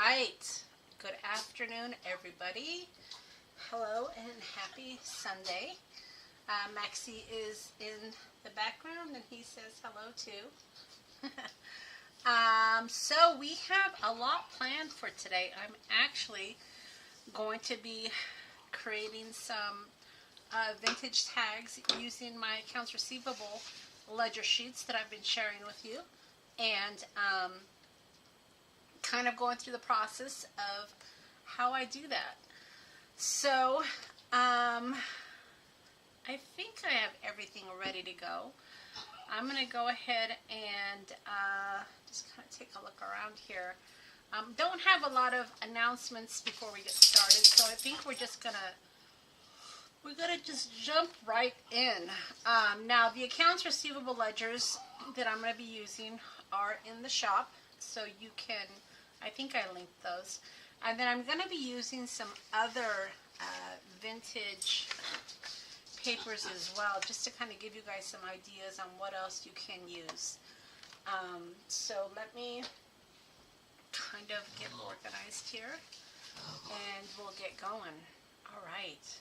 right. Good afternoon, everybody. Hello and happy Sunday. Maxie is in the background and he says hello too. So we have a lot planned for today. I'm actually going to be creating some vintage tags using my accounts receivable ledger sheets that I've been sharing with you, and kind of going through the process of how I do that. So I think I have everything ready to go. I'm going to go ahead and just kind of take a look around here. Don't have a lot of announcements before we get started, so I think we're gonna just jump right in. Now the accounts receivable ledgers that I'm going to be using are in the shop, so you can, I think I linked those. And then I'm going to be using some other vintage papers as well, just to kind of give you guys some ideas on what else you can use. So let me kind of get organized here and we'll get going. All right.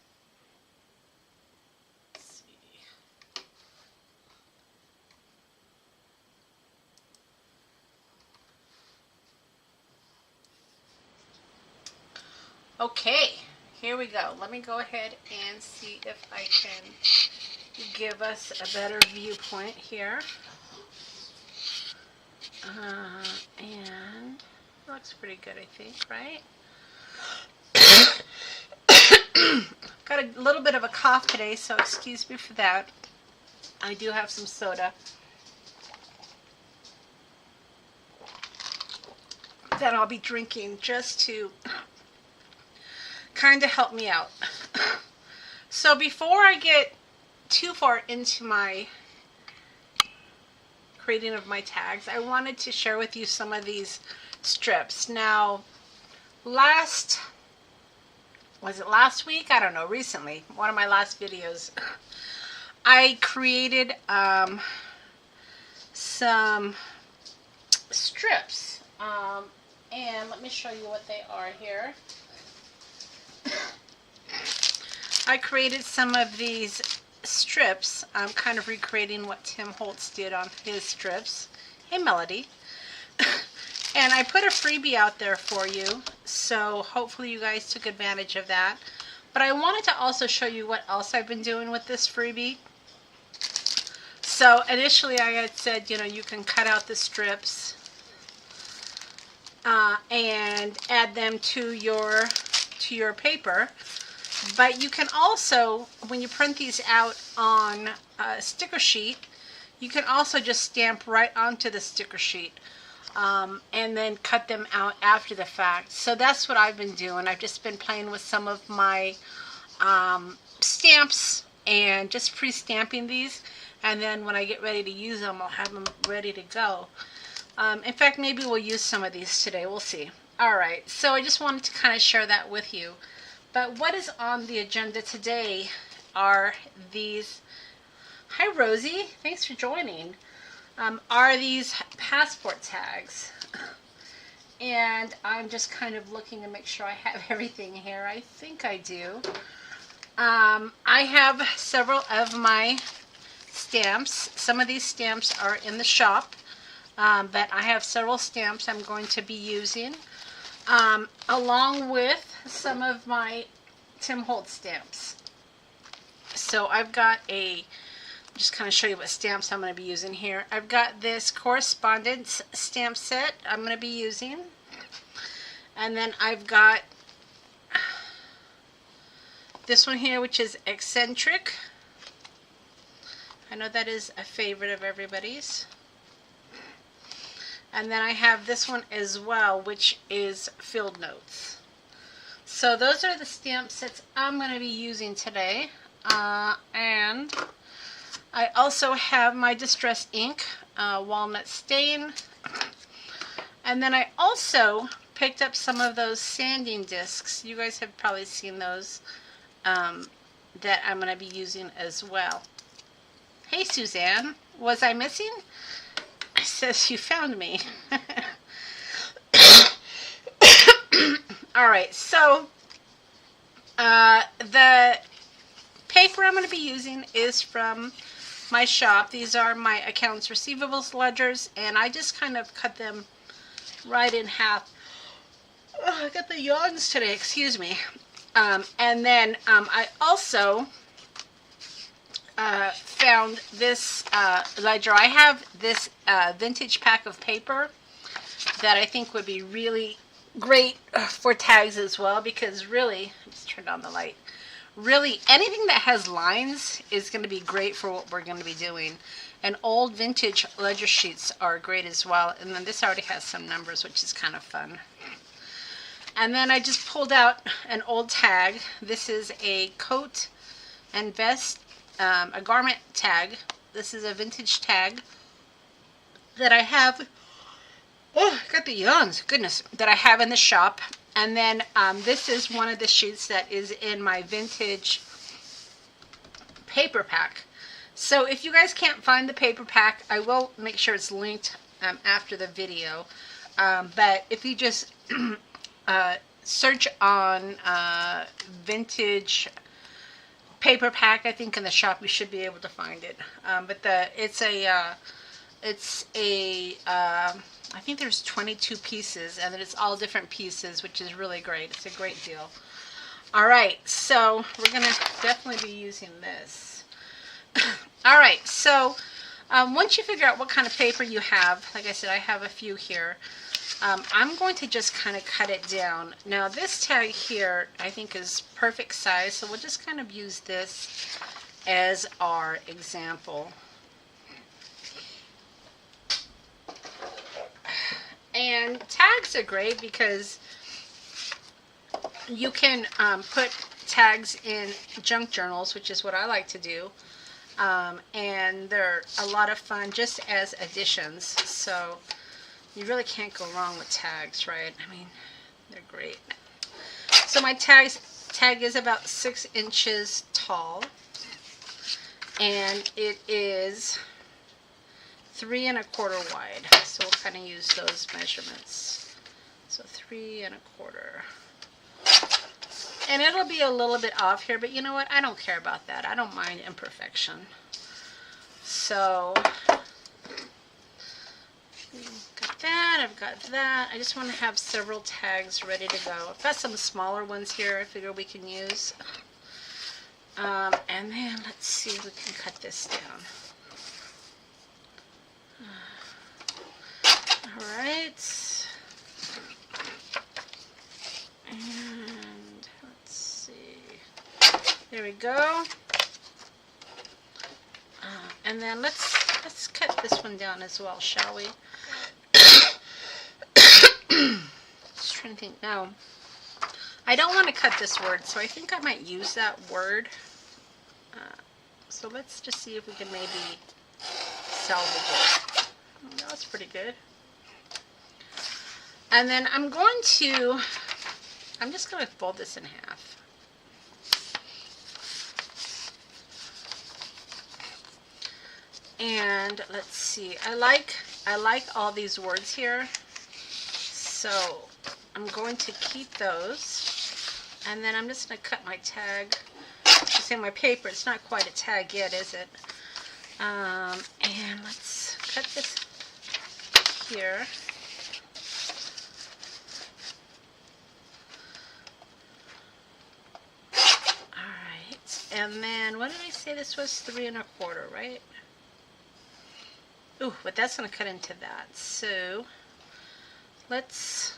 Let's see. Okay, here we go. Let me go ahead and see if I can give us a better viewpoint here. And it looks pretty good, I think, right? Got a little bit of a cough today, so excuse me for that. I do have some soda that I'll be drinking just to kind of help me out. So before I get too far into my creating of my tags, I wanted to share with you some of these strips. Now, was it last week? I don't know, recently, one of my last videos, I created some strips, and let me show you what they are here. I created some of these strips. I'm kind of recreating what Tim Holtz did on his strips. Hey, Melody. And I put a freebie out there for you, so hopefully you guys took advantage of that. But I wanted to also show you what else I've been doing with this freebie. So initially I had said, you know, you can cut out the strips and add them to your paper. But you can also, when you print these out on a sticker sheet, you can also just stamp right onto the sticker sheet and then cut them out after the fact. So that's what I've been doing. I've just been playing with some of my stamps and just pre-stamping these. And then when I get ready to use them, I'll have them ready to go. In fact, maybe we'll use some of these today. We'll see. All right. So I just wanted to kind of share that with you. But what is on the agenda today are these, hi Rosie, thanks for joining, are these passport tags. And I'm just kind of looking to make sure I have everything here. I think I do. I have several of my stamps. Some of these stamps are in the shop, but I have several stamps I'm going to be using. Along with some of my Tim Holtz stamps. So I've got just kind of show you what stamps I'm going to be using here. I've got this correspondence stamp set I'm going to be using. And then I've got this one here, which is eccentric. I know that is a favorite of everybody's. And then I have this one as well, which is Field Notes. So those are the stamp sets I'm going to be using today. And I also have my Distress ink, Walnut Stain. And then I also picked up some of those sanding discs. You guys have probably seen those that I'm going to be using as well. Hey, Suzanne. Was I missing? It says you found me. All right, so the paper I'm going to be using is from my shop. These are my accounts receivables ledgers, and I just kind of cut them right in half. Oh, I got the yawns today, excuse me. And then I also found this ledger. I have this vintage pack of paper that I think would be really great for tags as well, because really, let's turn on the light. Really, anything that has lines is going to be great for what we're going to be doing. And old vintage ledger sheets are great as well. And then this already has some numbers, which is kind of fun. And then I just pulled out an old tag. This is a coat and vest, a garment tag. This is a vintage tag that I have. Oh, I got the yawns, goodness, that I have in the shop. And then this is one of the sheets that is in my vintage paper pack. So if you guys can't find the paper pack, I will make sure it's linked after the video. But if you just search on vintage paper pack, I think in the shop you should be able to find it. But it's a I think there's 22 pieces, and then it's all different pieces, which is really great. It's a great deal. All right, so we're going to definitely be using this. All right, so once you figure out what kind of paper you have, like I said, I have a few here. I'm going to just kind of cut it down. Now, this tag here, I think, is perfect size, so we'll just kind of use this as our example. And tags are great because you can put tags in junk journals, which is what I like to do. And they're a lot of fun just as additions. So you really can't go wrong with tags, right? I mean, they're great. So my tag is about 6 inches tall. And it is 3 1/4 wide, so we'll kind of use those measurements. So 3 1/4, and it'll be a little bit off here, but you know what? I don't care about that. I don't mind imperfection. So got that. I've got that. I just want to have several tags ready to go. I've got some smaller ones here I figure we can use. And then let's see if we can cut this down. Alright, and let's see, there we go. And then let's cut this one down as well, shall we? Just trying to think now. I don't want to cut this word, so I think I might use that word. So let's just see if we can maybe salvage it. Oh, that's pretty good. And then I'm just going to fold this in half. And let's see, I like all these words here, so I'm going to keep those. And then I'm just going to cut my tag. You see my paper, it's not quite a tag yet, is it? And let's cut this here. And then, what did I say this was? 3 1/4, right? Ooh, but that's going to cut into that. So, let's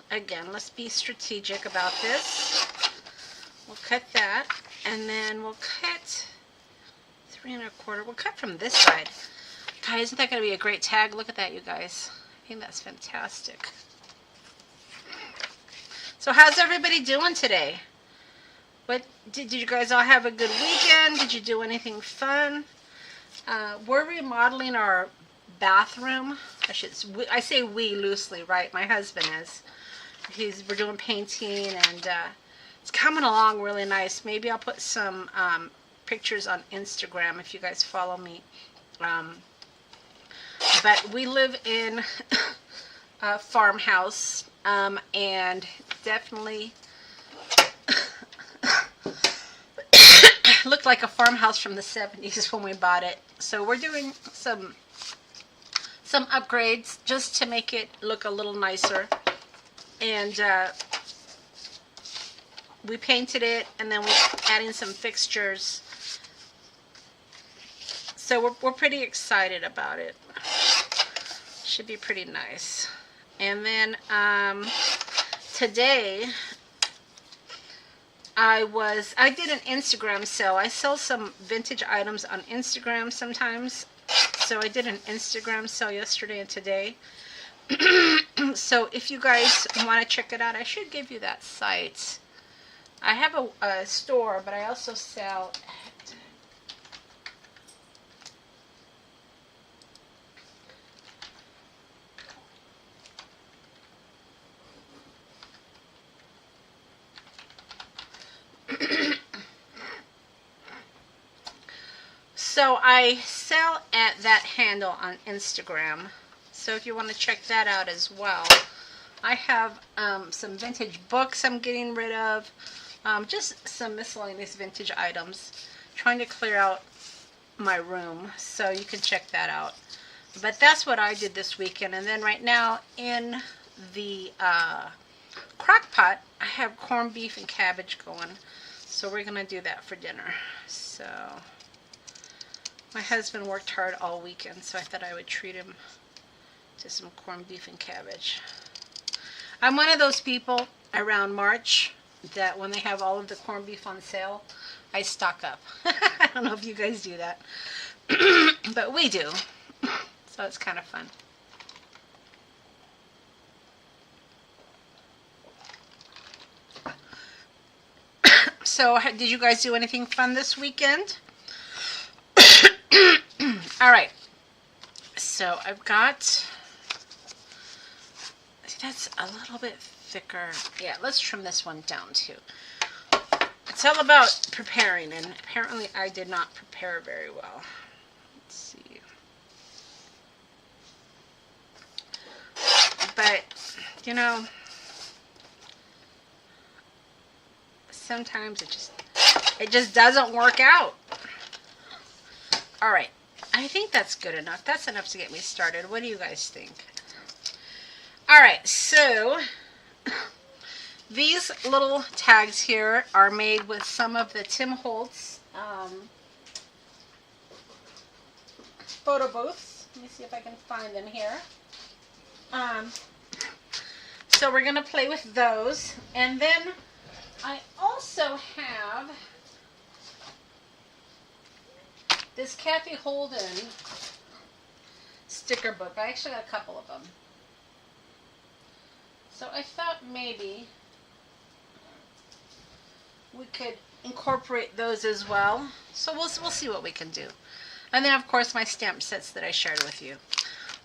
be strategic about this. We'll cut that, and then we'll cut 3 1/4. We'll cut from this side. God, isn't that going to be a great tag? Look at that, you guys. I think that's fantastic. So, how's everybody doing today? What did you guys all have a good weekend? Did you do anything fun? We're remodeling our bathroom. I say we loosely, right? My husband is. We're doing painting, and it's coming along really nice. Maybe I'll put some pictures on Instagram if you guys follow me. But we live in a farmhouse, and definitely It looked like a farmhouse from the 70s when we bought it. So we're doing some upgrades just to make it look a little nicer. And we painted it, and then we're adding some fixtures. So we're pretty excited about it. Should be pretty nice. And then today I did an Instagram sale. I sell some vintage items on Instagram sometimes. So I did an Instagram sale yesterday and today. So if you guys want to check it out, I should give you that site. I have a store, but I also sell at so I sell at that handle on Instagram. So if you want to check that out as well. I have some vintage books I'm getting rid of. Just some miscellaneous vintage items. Trying to clear out my room. So you can check that out. But that's what I did this weekend. And then right now in the crock pot, I have corned beef and cabbage going. So we're going to do that for dinner. So my husband worked hard all weekend, so I thought I would treat him to some corned beef and cabbage. I'm one of those people around March that when they have all of the corned beef on sale, I stock up. I don't know if you guys do that, but we do. So it's kind of fun. So did you guys do anything fun this weekend? All right. So I've got, that's a little bit thicker. Yeah, let's trim this one down too. It's all about preparing, and apparently I did not prepare very well. Let's see. But, you know, sometimes it just doesn't work out. All right. I think that's good enough. That's enough to get me started. What do you guys think? All right, so these little tags here are made with some of the Tim Holtz photo booths. Let me see if I can find them here. So we're going to play with those. And then I also have this Kathy Holden sticker book. I actually got a couple of them. So I thought maybe we could incorporate those as well. So we'll see what we can do. And then of course my stamp sets that I shared with you.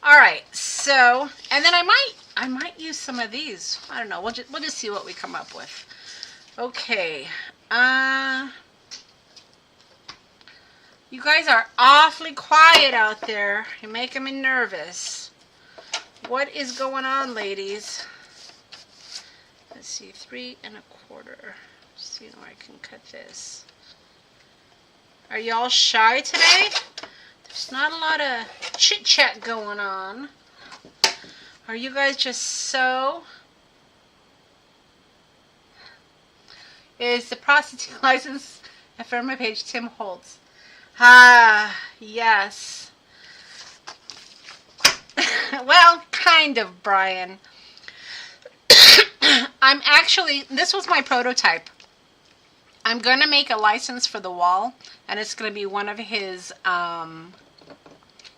All right. So, and then I might use some of these. I don't know. We'll just see what we come up with. Okay. You guys are awfully quiet out there. You're making me nervous. What is going on, ladies? Let's see, 3 1/4. See how I can cut this. Are y'all shy today? There's not a lot of chit chat going on. Are you guys just so? Is the prostitute license from my page Tim Holtz? Ah, yes. Well, kind of, Brian. I'm actually, this was my prototype. I'm going to make a license for the wall, and it's going to be one of his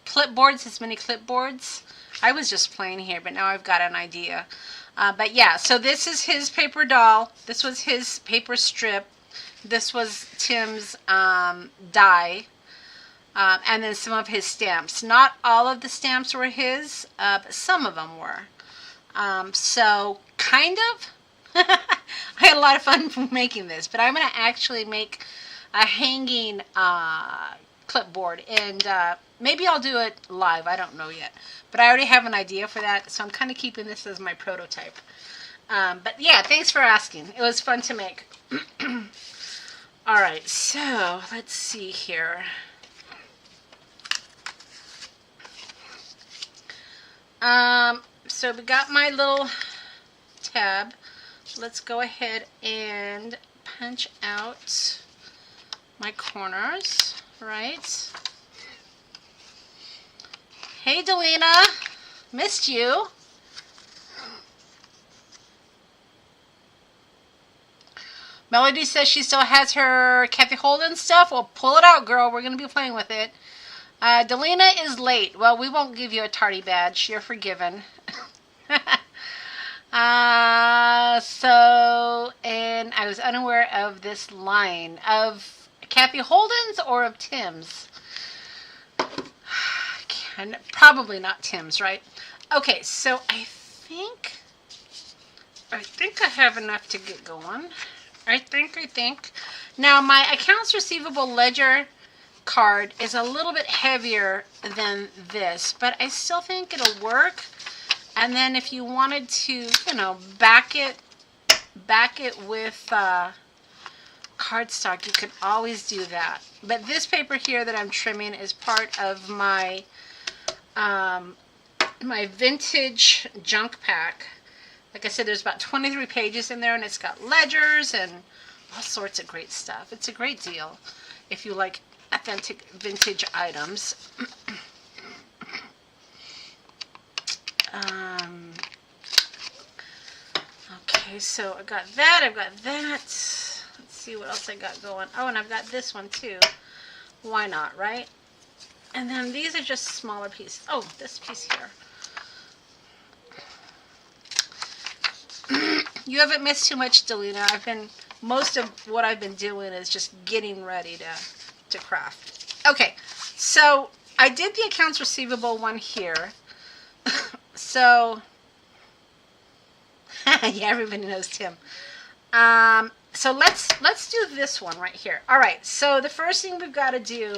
clipboards, his mini clipboards. I was just playing here, but now I've got an idea. But yeah, so this is his paper doll. This was his paper strip. This was Tim's die. And then some of his stamps. Not all of the stamps were his, but some of them were. So, kind of. I had a lot of fun making this, but I'm going to actually make a hanging clipboard, and maybe I'll do it live. I don't know yet, but I already have an idea for that, so I'm kind of keeping this as my prototype. But yeah, thanks for asking. It was fun to make. All right, so let's see here. So we got my little tab. Let's go ahead and punch out my corners, right? Hey, Delina, missed you. Melody says she still has her Kathy Holden stuff. Well, pull it out, girl. We're going to be playing with it. Delina is late. Well, we won't give you a tardy badge. You're forgiven. And I was unaware of this line. Of Kathy Holden's or of Tim's? Probably not Tim's, right? Okay, so I think I have enough to get going. I think. Now, my accounts receivable ledger card is a little bit heavier than this, but I still think it'll work. And then if you wanted to, you know, back it with cardstock, you could always do that. But this paper here that I'm trimming is part of my my vintage junk pack. Like I said, there's about 23 pages in there, and it's got ledgers and all sorts of great stuff. It's a great deal if you like authentic vintage items. Okay, so I got that. I've got that. Let's see what else I got going. Oh, and I've got this one too. Why not, right? And then these are just smaller pieces. Oh, this piece here. You haven't missed too much, Delina. Most of what I've been doing is just getting ready to craft. Okay, so I did the accounts receivable one here. So, yeah, everybody knows Tim. So let's do this one right here. All right, so the first thing we've got to do,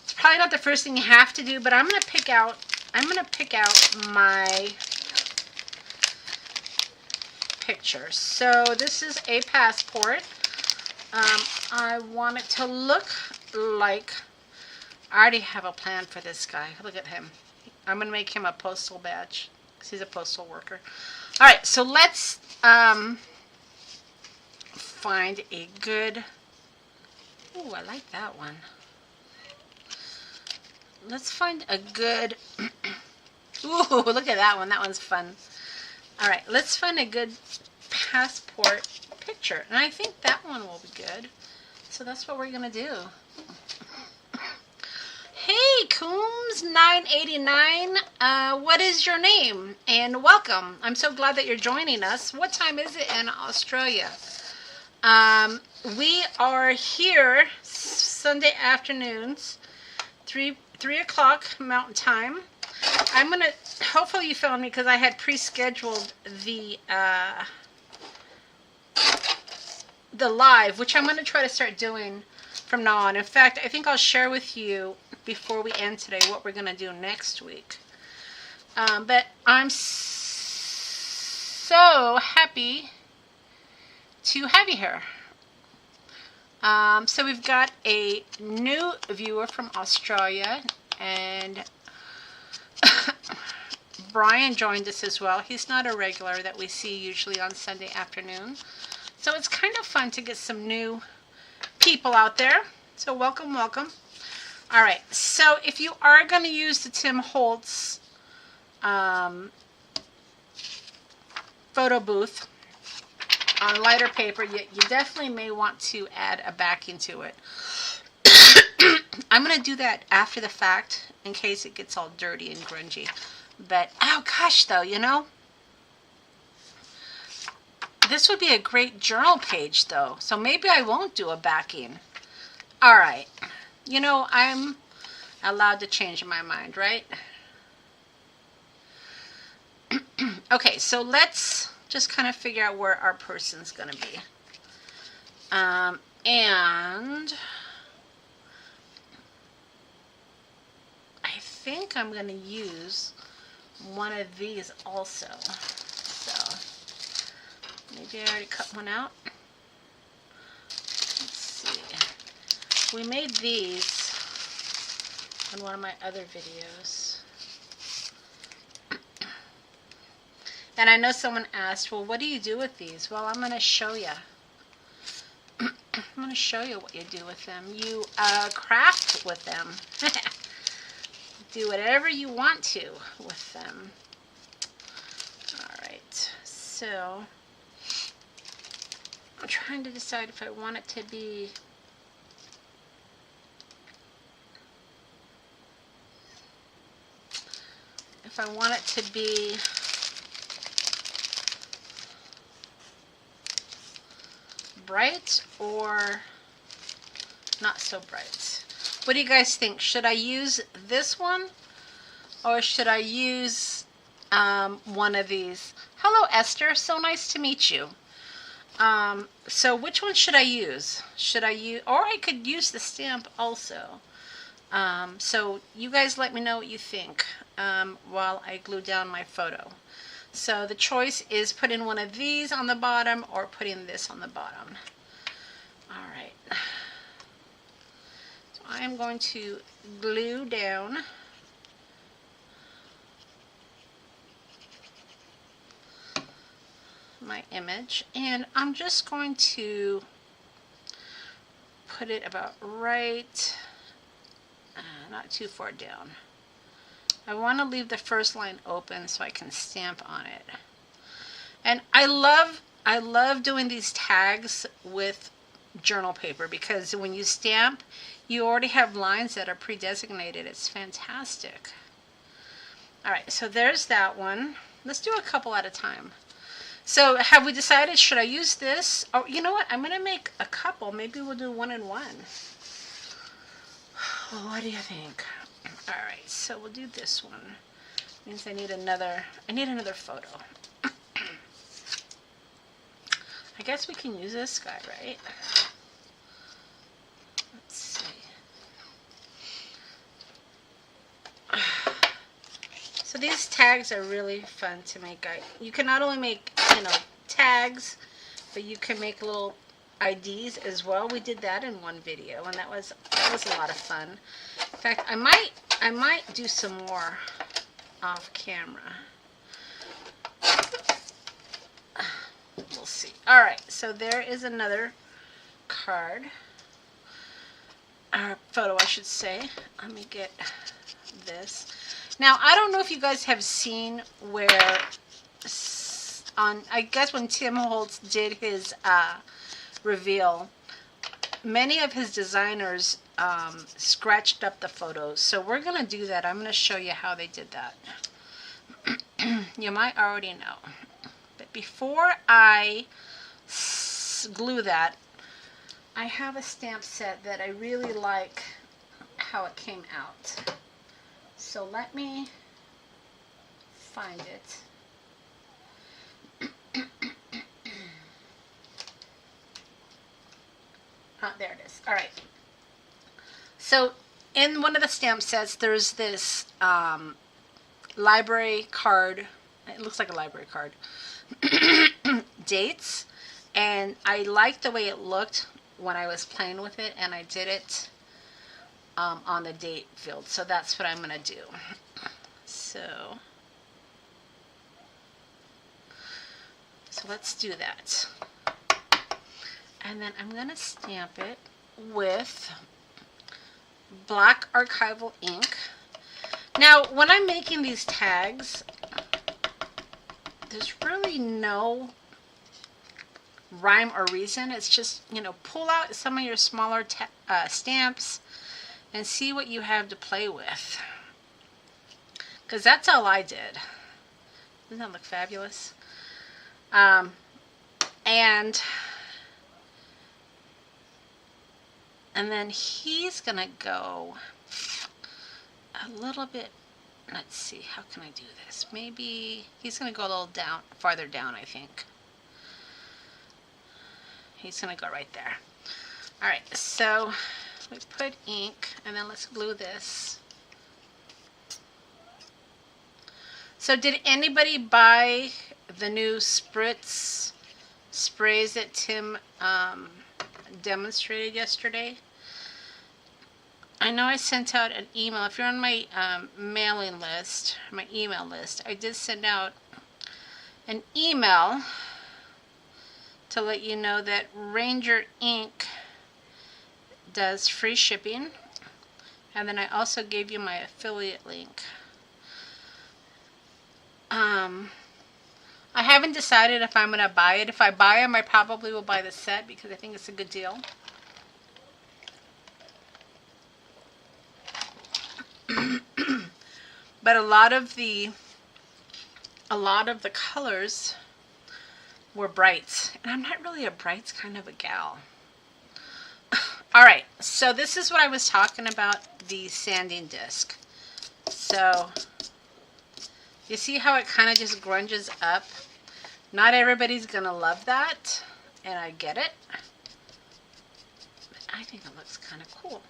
it's probably not the first thing you have to do, but I'm going to pick out my picture. So this is a passport. I want it to look like, I already have a plan for this guy. Look at him. I'm going to make him a postal badge because he's a postal worker. All right, so let's find a good, ooh, I like that one. Let's find a good, ooh, look at that one. That one's fun. All right, let's find a good passport picture. And I think that one will be good. So that's what we're going to do. Hey, Coombs989, what is your name? And welcome. I'm so glad that you're joining us. What time is it in Australia? We are here Sunday afternoons, 3 o'clock Mountain Time. I'm going to, hopefully you found me because I had pre-scheduled the live, which I'm going to try to start doing from now on. In fact, I think I'll share with you before we end today what we're going to do next week. But I'm so happy to have you here. So we've got a new viewer from Australia, and Brian joined us as well. He's not a regular that we see usually on Sunday afternoon. So it's kind of fun to get some new people out there. So welcome, welcome. All right, so if you are going to use the Tim Holtz photo booth on lighter paper, you definitely may want to add a backing to it. I'm going to do that after the fact in case it gets all dirty and grungy. But, oh gosh, though, you know, this would be a great journal page, though. So maybe I won't do a backing. All right. You know, I'm allowed to change my mind, right? Okay, so let's just kind of figure out where our person's going to be. And I think I'm going to use one of these also. So maybe I already cut one out. Let's see. We made these in one of my other videos. And I know someone asked, well, what do you do with these? Well, I'm going to show you. I'm going to show you what you do with them. You craft with them. Do whatever you want to with them. Alright, so I'm trying to decide if I want it to be bright or not so bright. What do you guys think? Should I use this one or should I use one of these? Hello, Esther. So nice to meet you. So which one should I use? Should I use, or I could use the stamp also. So you guys let me know what you think while I glue down my photo. So the choice is putting one of these on the bottom or putting this on the bottom. Alright. So I am going to glue down my image, and I'm just going to put it about right, not too far down. I want to leave the first line open so I can stamp on it. And I love doing these tags with journal paper because when you stamp, you already have lines that are pre-designated. It's fantastic. Alright, so there's that one. Let's do a couple at a time. So have we decided, should I use this? Oh, you know what? I'm going to make a couple. Maybe we'll do one and one. Well, what do you think? Alright, so we'll do this one. Means I need another photo. I guess we can use this guy, right? Let's see. So these tags are really fun to make. You can not only make, tags, but you can make little IDs as well. We did that in one video, and that was a lot of fun. In fact, I might do some more off camera. We'll see. All right, so there is another card, or photo, I should say. Let me get this. Now, I don't know if you guys have seen where I guess when Tim Holtz did his reveal, many of his designers scratched up the photos. So we're going to do that. I'm going to show you how they did that. You might already know. But before I glue that, I have a stamp set that I really like how it came out. So let me find it. There it is. All right. So in one of the stamp sets, there's this library card. It looks like a library card. Dates. And I liked the way it looked when I was playing with it, and I did it on the date field. So that's what I'm going to do. So let's do that. And then I'm going to stamp it with black archival ink. Now, when I'm making these tags, there's really no rhyme or reason. It's just, pull out some of your smaller stamps and see what you have to play with. Because that's all I did. Doesn't that look fabulous? And then he's going to go a little bit, let's see, how can I do this? Maybe he's going to go a little farther down, I think. He's going to go right there. All right, so we put ink, and then let's glue this. So did anybody buy the new Spritz sprays that Tim demonstrated yesterday? I know I sent out an email. If you're on my mailing list, my email list, I did send out an email to let you know that Ranger Ink does free shipping. And then I also gave you my affiliate link. I haven't decided if I'm going to buy it. If I buy them, I probably will buy the set because I think it's a good deal. But a lot of the colors were brights, and I'm not really a brights kind of a gal. All right, so this is what I was talking about, the sanding disc. So you see how it kind of just grunges up? Not everybody's gonna love that, and I get it, but I think it looks kind of cool.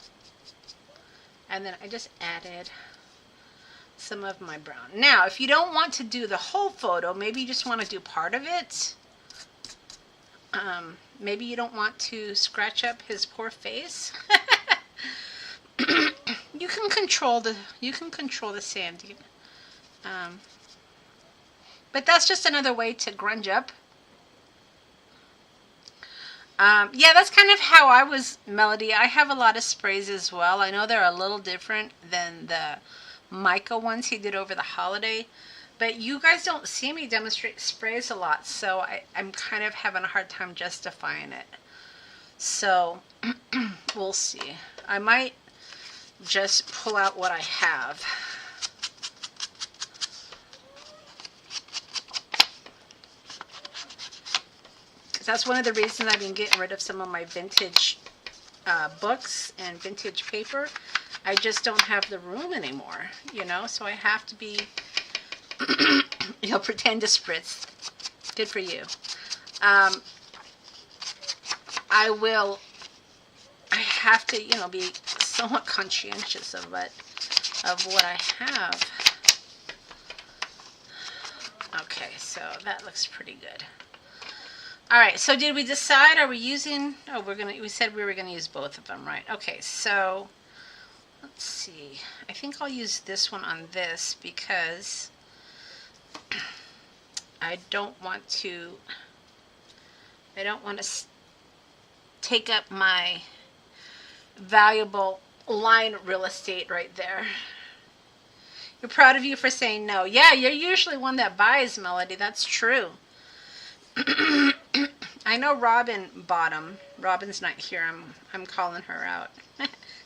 And then I just added some of my brown. Now, if you don't want to do the whole photo, maybe you just want to do part of it. Maybe you don't want to scratch up his poor face. You can control the sanding. But that's just another way to grunge up. Yeah, that's kind of how I was, Melody. I have a lot of sprays as well. I know they're a little different than the mica ones he did over the holiday, but you guys don't see me demonstrate sprays a lot, so I'm kind of having a hard time justifying it. So we'll see. I might just pull out what I have. That's one of the reasons I've been getting rid of some of my vintage books and vintage paper. I just don't have the room anymore, you know, so I have to be, pretend to spritz. Good for you. I have to, be somewhat conscientious of what I have. Okay, so that looks pretty good. All right, so did we decide, are we using, we said we were going to use both of them, right? Okay, so let's see. I think I'll use this one on this because I don't want to take up my valuable line real estate right there. You're proud of you for saying no. Yeah, you're usually one that buys, Melody. That's true. I know Robin bought them. Robin's not here. I'm calling her out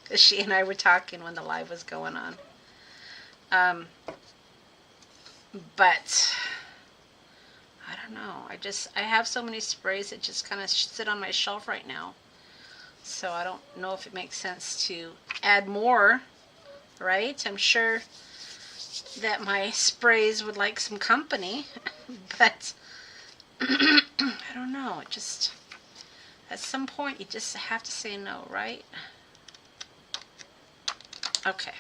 because she and I were talking when the live was going on. But I don't know. I have so many sprays that just kind of sit on my shelf right now. So I don't know if it makes sense to add more, right? I'm sure that my sprays would like some company, but I don't know. It just, at some point, you just have to say no, right? Okay.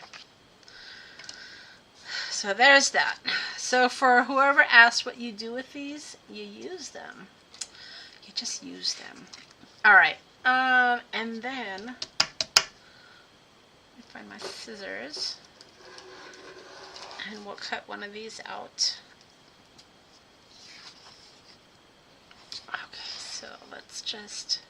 So there's that. So for whoever asks what you do with these, you use them. You just use them. All right. And then, let me find my scissors. And we'll cut one of these out. Okay, so let's just...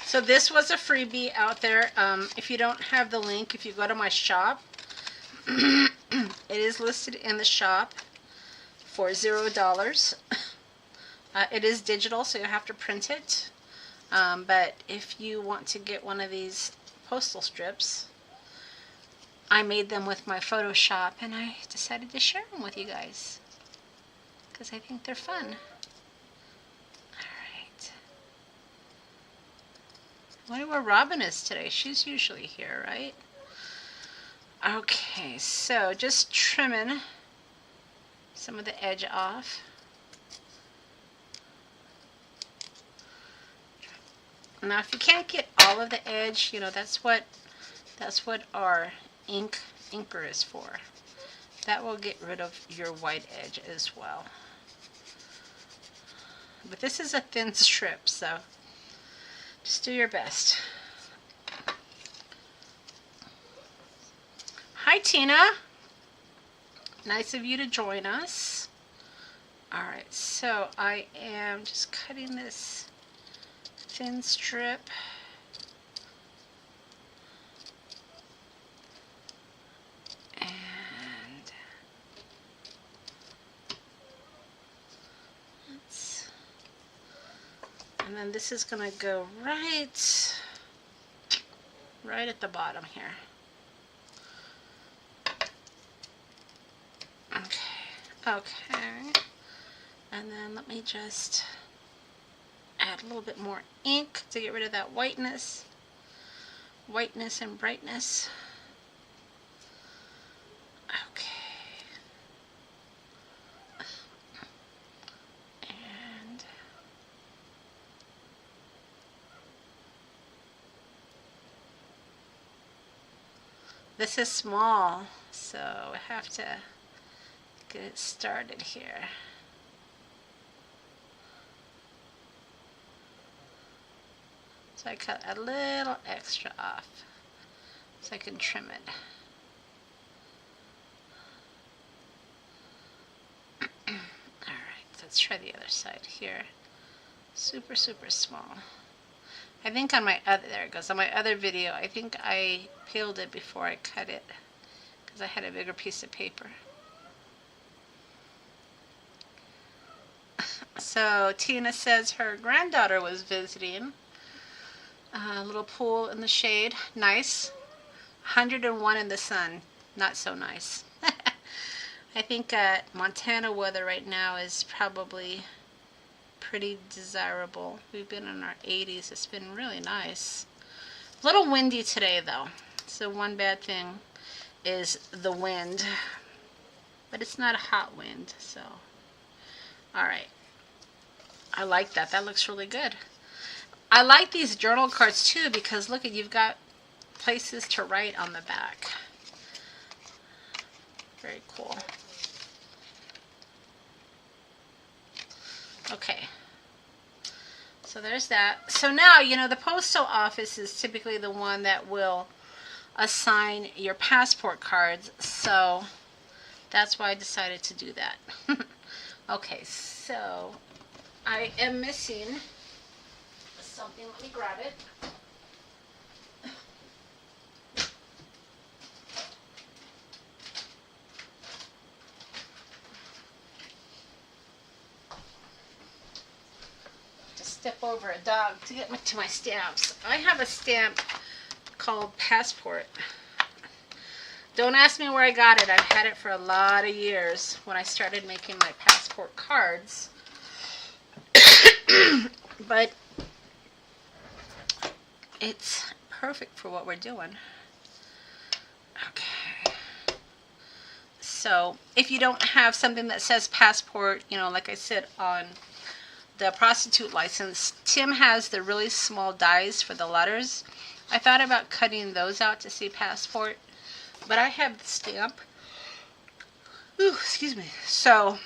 So this was a freebie out there. If you don't have the link, if you go to my shop, it is listed in the shop for $0. It is digital, so you have to print it. But if you want to get one of these postal strips, I made them with my Photoshop, and I decided to share them with you guys because I think they're fun. Alright. I wonder where Robin is today. She's usually here, right? Okay, so just trimming some of the edge off. Now, if you can't get all of the edge, that's what our inker is for. That will get rid of your white edge as well. But this is a thin strip, so just do your best. Hi, Tina. Nice of you to join us. Alright, so I am just cutting this thin strip. And then this is going to go right at the bottom here. Okay. And then let me just add a little bit more ink to get rid of that whiteness and brightness. Okay. And this is small, so I have to get it started here. So I cut a little extra off so I can trim it. Alright, let's try the other side here. Super, super small. I think on my other, there it goes, on my other video, I think I peeled it before I cut it because I had a bigger piece of paper. So Tina says her granddaughter was visiting. A little pool in the shade. Nice. 101 in the sun. Not so nice. I think Montana weather right now is probably pretty desirable. We've been in our 80s. It's been really nice. A little windy today though. So one bad thing is the wind. But it's not a hot wind. So, alright. I like that. That looks really good. I like these journal cards too because look at, you've got places to write on the back. Very cool. Okay. So there's that. So now, you know, the postal office is typically the one that will assign your passport cards. So that's why I decided to do that. Okay, so I am missing something. Let me grab it. Just step over a dog to get to my stamps. I have a stamp called Passport. Don't ask me where I got it. I've had it for a lot of years when I started making my passport cards. But it's perfect for what we're doing. Okay. So if you don't have something that says passport, you know, like I said on the prostitute license, Tim has the really small dies for the letters. I thought about cutting those out to say passport, but I have the stamp. Ooh, excuse me. So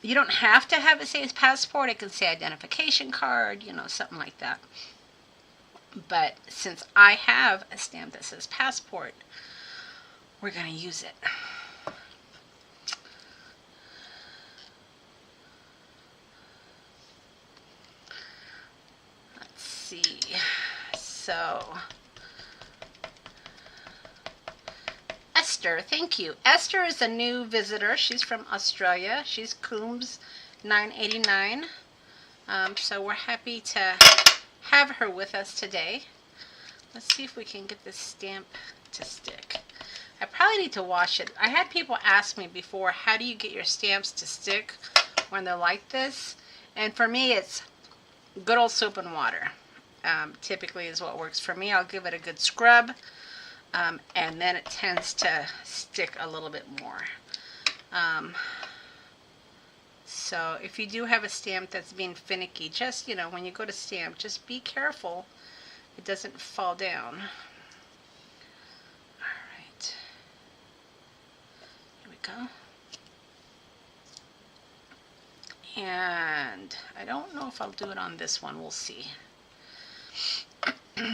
you don't have to have it say passport. It can say identification card, you know, something like that. But since I have a stamp that says passport, we're going to use it. Let's see. So, Esther, thank you. Esther is a new visitor. She's from Australia. She's Coombs 989. So we're happy to have her with us today. Let's see if we can get this stamp to stick. I probably need to wash it. I had people ask me before, how do you get your stamps to stick when they're like this? And for me, it's good old soap and water. Typically is what works for me. I'll give it a good scrub, and then it tends to stick a little bit more. So if you do have a stamp that's being finicky, just, you know, when you go to stamp, just be careful it doesn't fall down. Alright. Here we go. And I don't know if I'll do it on this one. We'll see. Okay.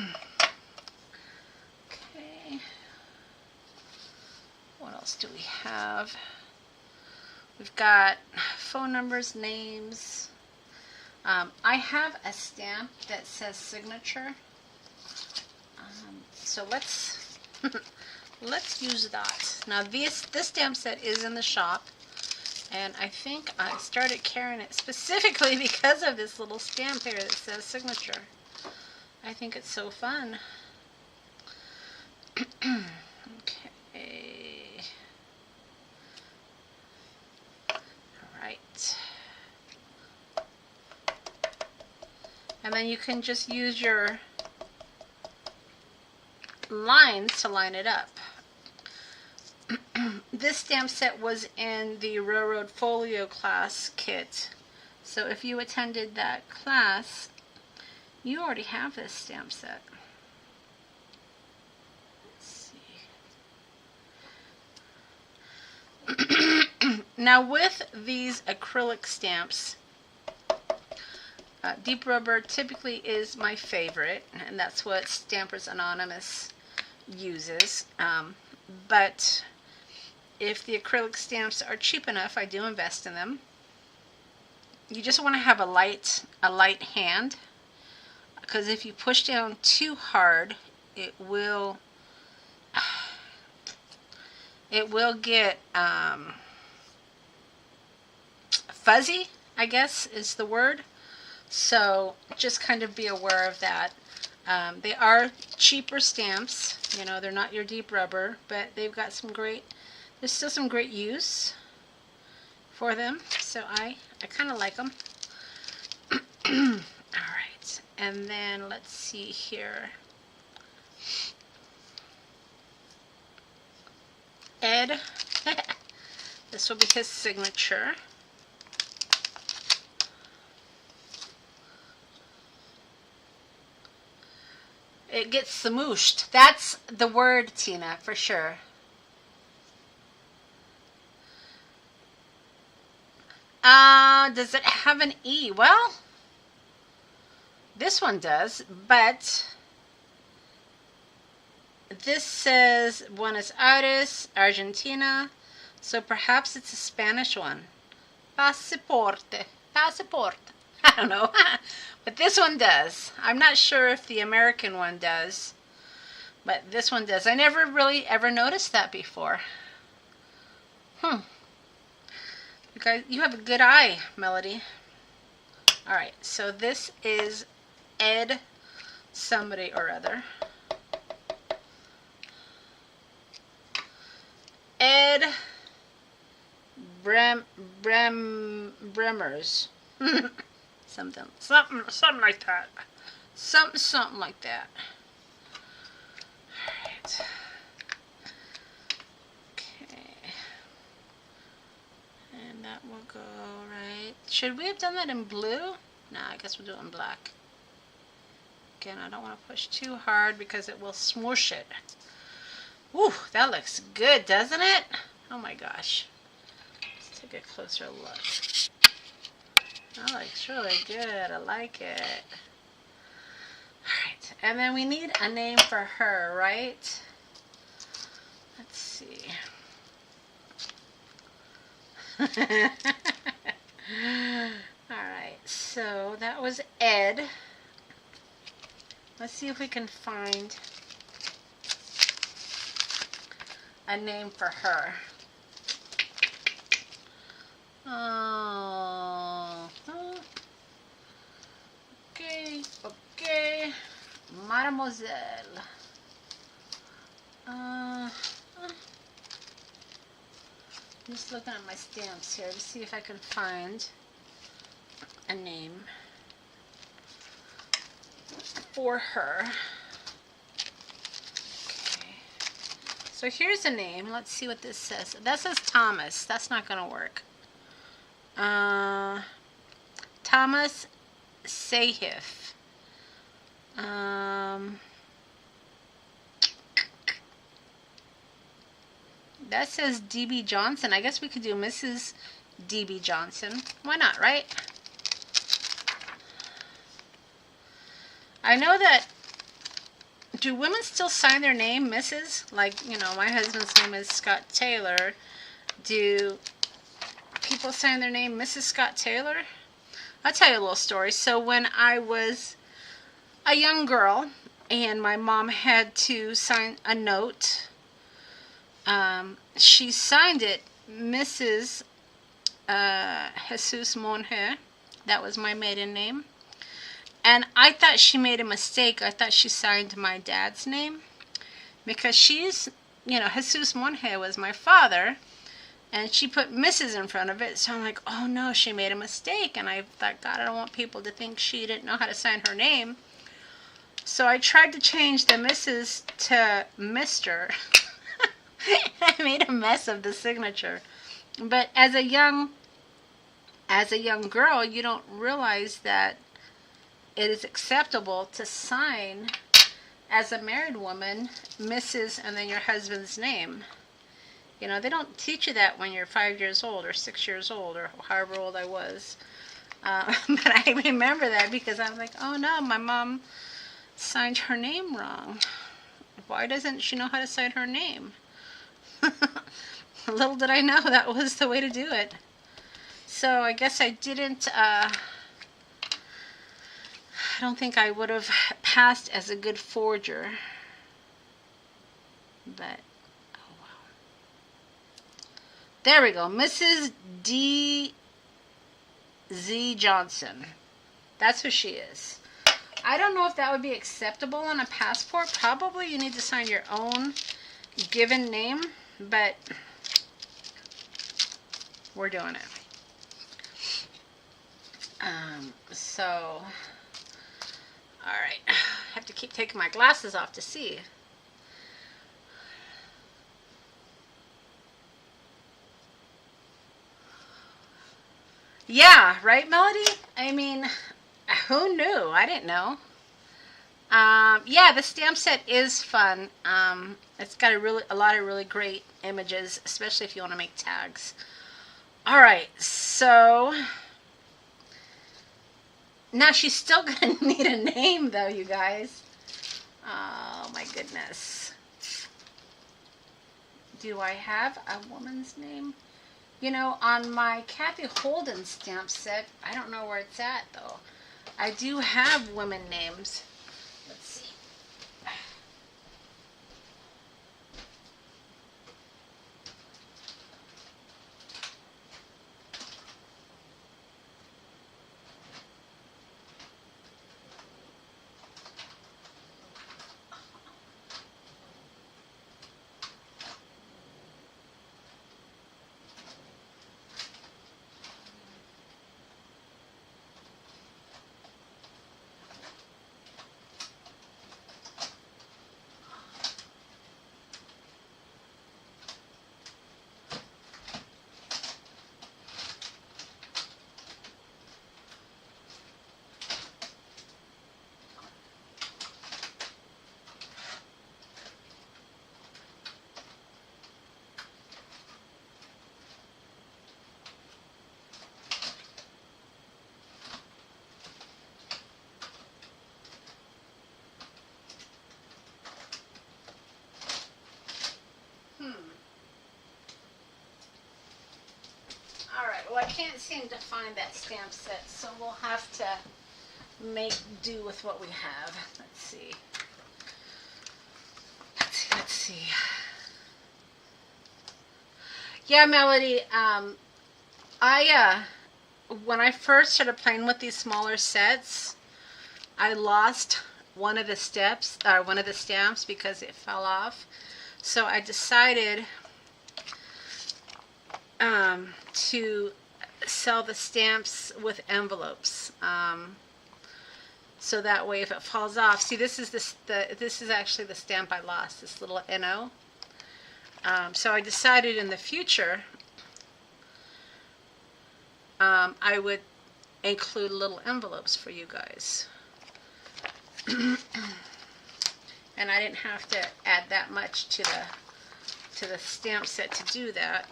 What else do we have? We've got phone numbers, names. I have a stamp that says signature. So let's let's use that. Now this stamp set is in the shop, and I think I started carrying it specifically because of this little stamp here that says signature. I think it's so fun. Okay. Alright. And then you can just use your lines to line it up. This stamp set was in the Railroad Folio class kit. So if you attended that class, you already have this stamp set. Let's see. Now with these acrylic stamps, deep rubber typically is my favorite, and that's what Stampers Anonymous uses. But if the acrylic stamps are cheap enough, I do invest in them. You just want to have a light hand, because if you push down too hard, it will get fuzzy, I guess is the word. So just kind of be aware of that. They are cheaper stamps, you know, they're not your deep rubber, but they've got some great, there's still some great use for them, so I kind of like them. Alright, and then let's see here. Ed, this will be his signature. It gets smooshed. That's the word, Tina, for sure. Does it have an E? Well, this one does, but this says Buenos Aires, Argentina, so perhaps it's a Spanish one. Pasaporte. Passport. I don't know. But this one does. I'm not sure if the American one does, but this one does. I never really ever noticed that before. You guys, you have a good eye, Melody. Alright, so this is Ed somebody or other. Ed Bremers. Something like that. Something like that. Alright. Okay. And that will go right. Should we have done that in blue? Nah, I guess we'll do it in black. Again, I don't want to push too hard because it will smoosh it. Ooh, that looks good, doesn't it? Oh my gosh. Let's take a closer look. That looks really good. I like it. Alright, and then we need a name for her, right? Let's see. Alright, so that was Ed. Let's see if we can find a name for her. Okay, Mademoiselle. Just looking at my stamps here to see if I can find a name for her. Okay, so here's a name. Let's see what this says. That says Thomas. That's not going to work. Thomas Sahif. That says D.B. Johnson. I guess we could do Mrs. D.B. Johnson. Why not, right? I know that, do women still sign their name Mrs.? Like, you know, my husband's name is Scott Taylor. Do people sign their name Mrs. Scott Taylor? I'll tell you a little story. So when I was a young girl and my mom had to sign a note, she signed it Mrs. Jesus Monher. That was my maiden name. And I thought she made a mistake. I thought she signed my dad's name. Because she's, you know, Jesus Monher was my father. And she put Mrs. in front of it. So I'm like, oh no, she made a mistake. And I thought, God, I don't want people to think she didn't know how to sign her name. So I tried to change the Mrs. to Mr. I made a mess of the signature. But as a young girl, you don't realize that it is acceptable to sign, as a married woman, Mrs. and then your husband's name. You know, they don't teach you that when you're 5 years old or 6 years old or however old I was. But I remember that because I was like, oh no, my mom signed her name wrong. Why doesn't she know how to sign her name? Little did I know that was the way to do it. So I guess I didn't, I don't think I would have passed as a good forger. But, oh wow. There we go. Mrs. D. Z. Johnson. That's who she is. I don't know if that would be acceptable on a passport. Probably you need to sign your own given name, but we're doing it. So, alright, I have to keep taking my glasses off to see. Yeah, right, Melody? I mean, who knew? I didn't know. Yeah, the stamp set is fun. It's got a lot of really great images, especially if you want to make tags. Alright, so now she's still going to need a name, though, you guys. Oh, my goodness. Do I have a woman's name? You know, on my Kathy Holden stamp set, I don't know where it's at, though. I do have women names. Let's see. Well, I can't seem to find that stamp set, so we'll have to make do with what we have. Let's see. Let's see. Yeah, Melody, when I first started playing with these smaller sets, I lost one of the stamps because it fell off. So I decided to sell the stamps with envelopes, so that way if it falls off, see, this is actually the stamp I lost, this little NO. So I decided in the future I would include little envelopes for you guys. And I didn't have to add that much to the stamp set to do that.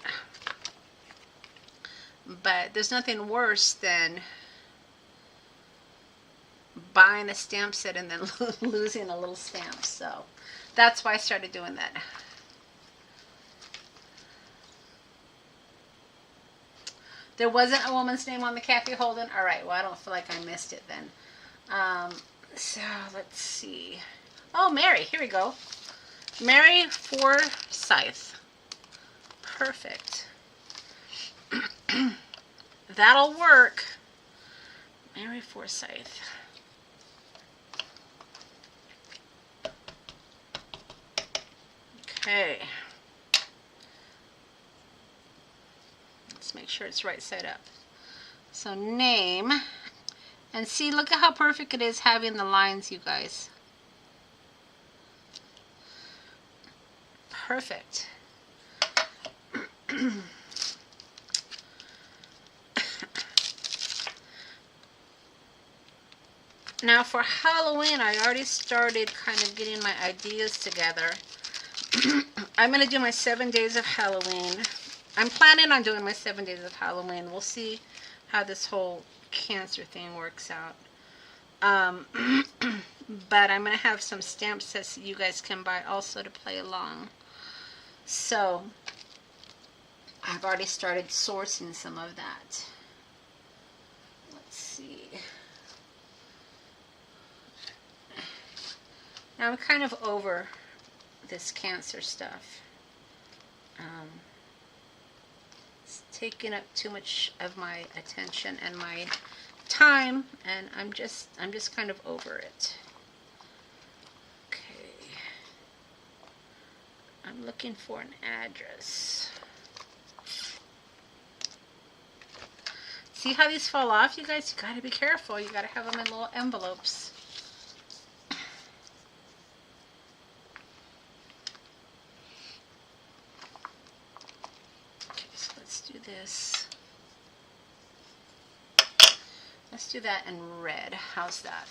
But there's nothing worse than buying a stamp set and then losing a little stamp. So that's why I started doing that. There wasn't a woman's name on the Kathy Holden. All right, well, I don't feel like I missed it then. So let's see. Oh, Mary, here we go. Mary Forsyth. Perfect. That'll work. Mary Forsyth. Okay. Let's make sure it's right side up. So name. And see, look at how perfect it is having the lines, you guys. Perfect. Now for Halloween, I already started kind of getting my ideas together. I'm going to do my 7 days of Halloween. I'm planning on doing my 7 days of Halloween. We'll see how this whole Cancer thing works out. But I'm going to have some stamp sets that you guys can buy also to play along. So I've already started sourcing some of that. Let's see. Now I'm kind of over this Cancer stuff. It's taking up too much of my attention and my time, and I'm just kind of over it. Okay. I'm looking for an address. See how these fall off, you guys? You gotta be careful. You gotta have them in little envelopes. This. Let's do that in red. How's that?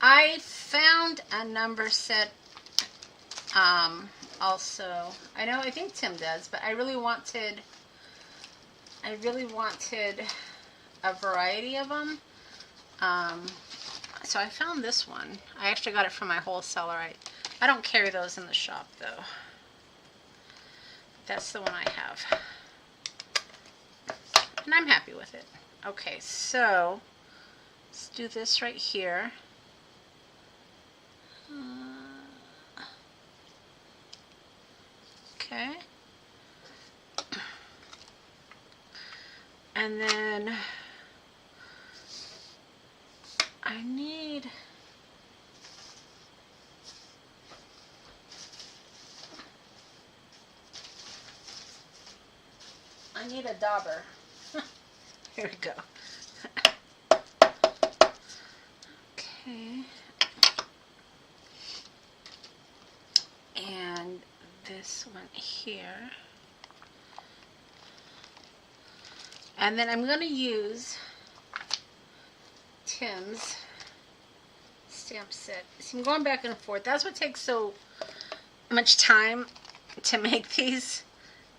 I found a number set also. I think Tim does, but I really wanted a variety of them. So I found this one. I actually got it from my wholesaler. I don't carry those in the shop though. That's the one I have. And I'm happy with it. Okay, so let's do this right here. Okay. And then I need a dauber. Here we go. Okay. And this one here. And then I'm going to use Tim's stamp set. See, I'm going back and forth. That's what takes so much time to make these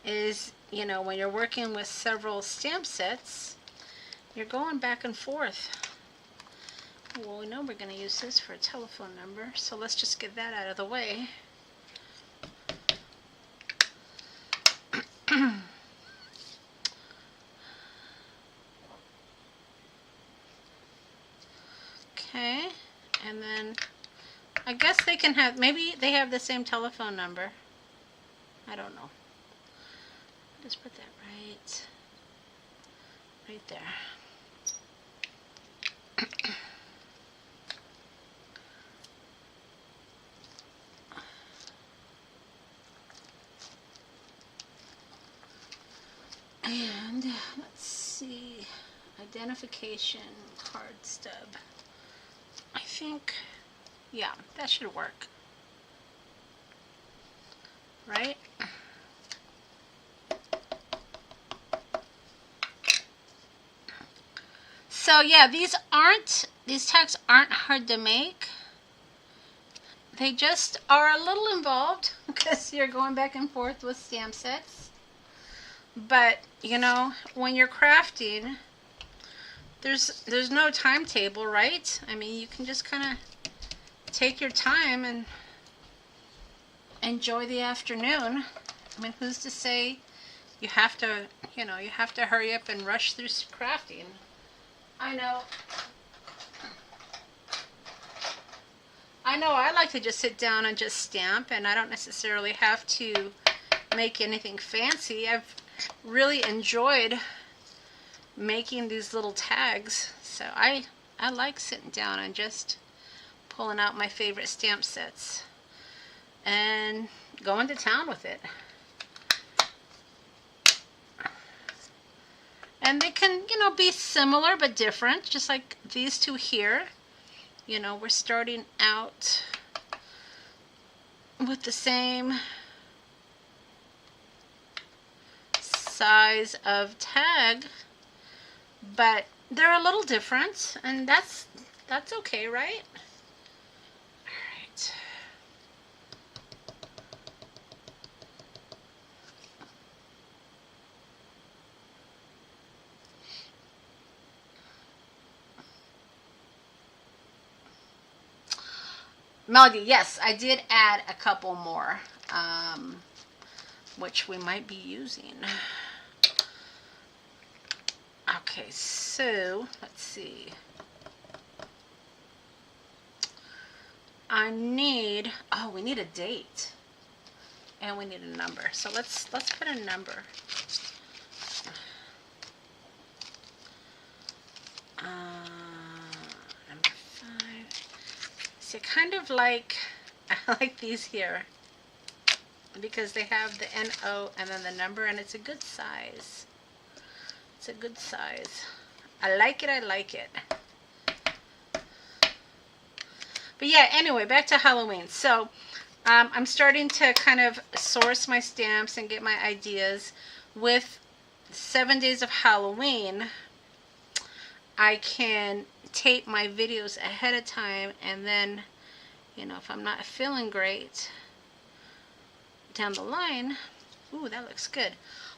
is, you know, when you're working with several stamp sets, you're going back and forth. Well, we know we're going to use this for a telephone number, so let's just get that out of the way. Okay, and then I guess they can have, maybe they have the same telephone number. I don't know. Just put that right there. And let's see, identification card stub. I think, yeah, that should work. Right? So yeah, these tags aren't hard to make. they just are a little involved because you're going back and forth with stamp sets. But, you know, when you're crafting, there's no timetable, right? I mean, you can just kind of take your time and enjoy the afternoon. I mean, who's to say you have to, you know, you have to hurry up and rush through crafting? I know I like to just sit down and just stamp, and I don't necessarily have to make anything fancy. I've really enjoyed making these little tags, so I like sitting down and just pulling out my favorite stamp sets and going to town with it. And they can, you know, be similar but different, just like these two here. You know, we're starting out with the same size of tag, but they're a little different, and that's okay, right? All right. Melody, yes, I did add a couple more, which we might be using. Okay, so let's see. We need a date, and we need a number. So let's put a number. Number 5. See, kind of like, I like these here because they have the NO and then the number, and it's a good size. It's a good size. I like it, I like it. But yeah, anyway, back to Halloween. So I'm starting to kind of source my stamps and get my ideas. With 7 days of Halloween, I can tape my videos ahead of time, and then, you know, if I'm not feeling great down the line, ooh, that looks good,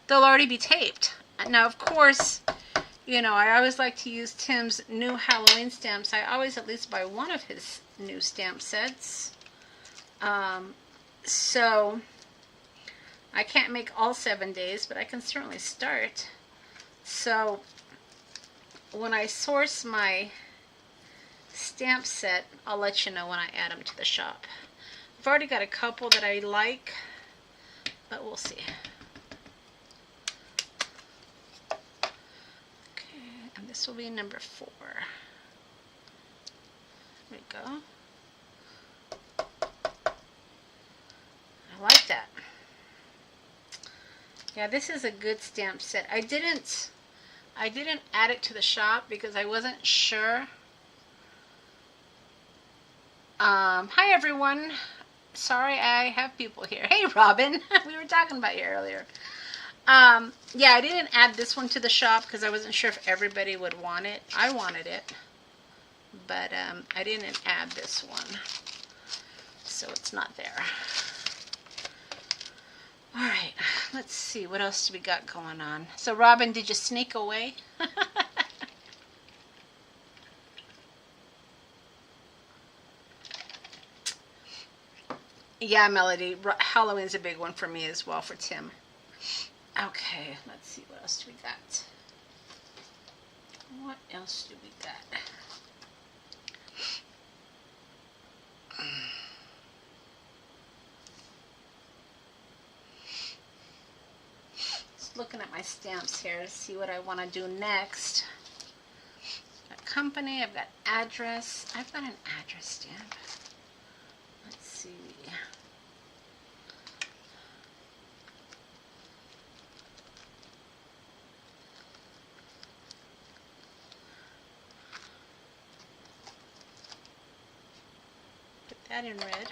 they'll already be taped. Now, of course, you know, I always like to use Tim's new Halloween stamps. I always at least buy one of his new stamp sets. So I can't make all 7 days, but I can certainly start. So when I source my stamp set, I'll let you know when I add them to the shop. I've already got a couple that I like, but we'll see. Okay, and this will be number 4. There we go. I like that. Yeah, this is a good stamp set. I didn't add it to the shop because I wasn't sure. Hi everyone. Sorry, I have people here. Hey Robin, we were talking about you earlier. Yeah, I didn't add this one to the shop because I wasn't sure if everybody would want it. I wanted it, but I didn't add this one, so it's not there. All right, let's see, what else do we got going on? So Robin, did you sneak away? Yeah, Melody, Halloween's a big one for me as well, for Tim. Okay, let's see, what else do we got? What else do we got? Just looking at my stamps here to see what I want to do next. I've got company, I've got address. I've got an address stamp. Let's see. Put that in red.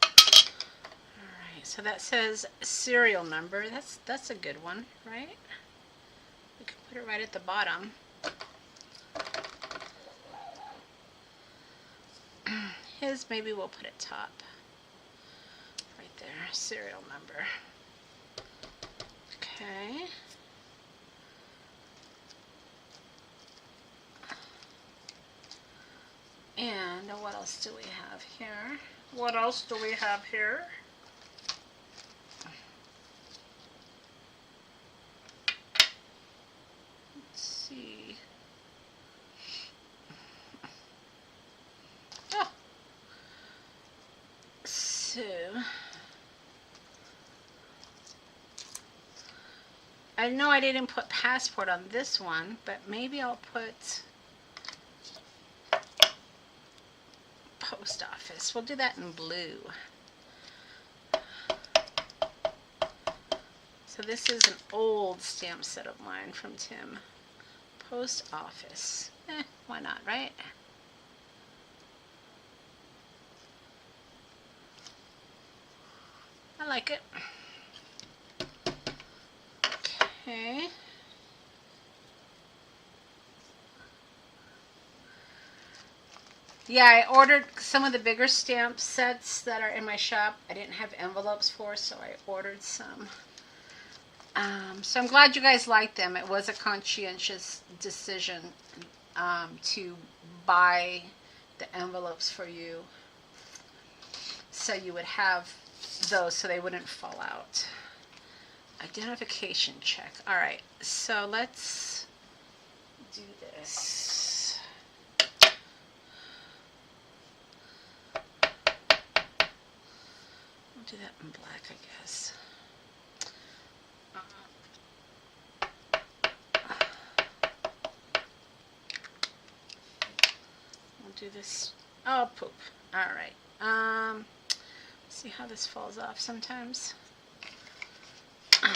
Alright, so that says serial number. That's a good one, right? We can put it right at the bottom. His, maybe we'll put it top. Right there, serial number. Okay. And what else do we have here? What else do we have here? Let's see. Oh. So, I know I didn't put passport on this one, but maybe I'll put post office. We'll do that in blue. So this is an old stamp set of mine from Tim. Post office. Why not, right? I like it. Okay. Yeah, I ordered some of the bigger stamp sets that are in my shop. I didn't have envelopes for, so I ordered some. So I'm glad you guys liked them. It was a conscientious decision to buy the envelopes for you, so you would have those so they wouldn't fall out. Identification check. All right, so let's do this. We'll do that in black, I guess. We'll do this. Oh, poop. All right. See how this falls off sometimes. All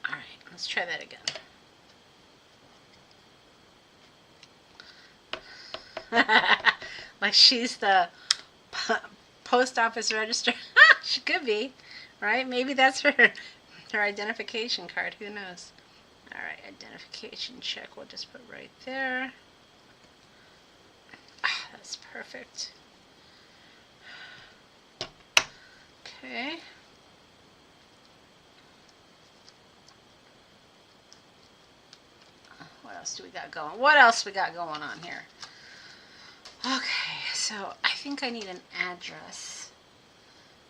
right, let's try that again. Like she's the post office register. She could be, right? Maybe that's her identification card. Who knows? All right, identification check. We'll just put right there. Ah, that's perfect. Okay. What else do we got going? What else we got going on here? Okay, so I think I need an address.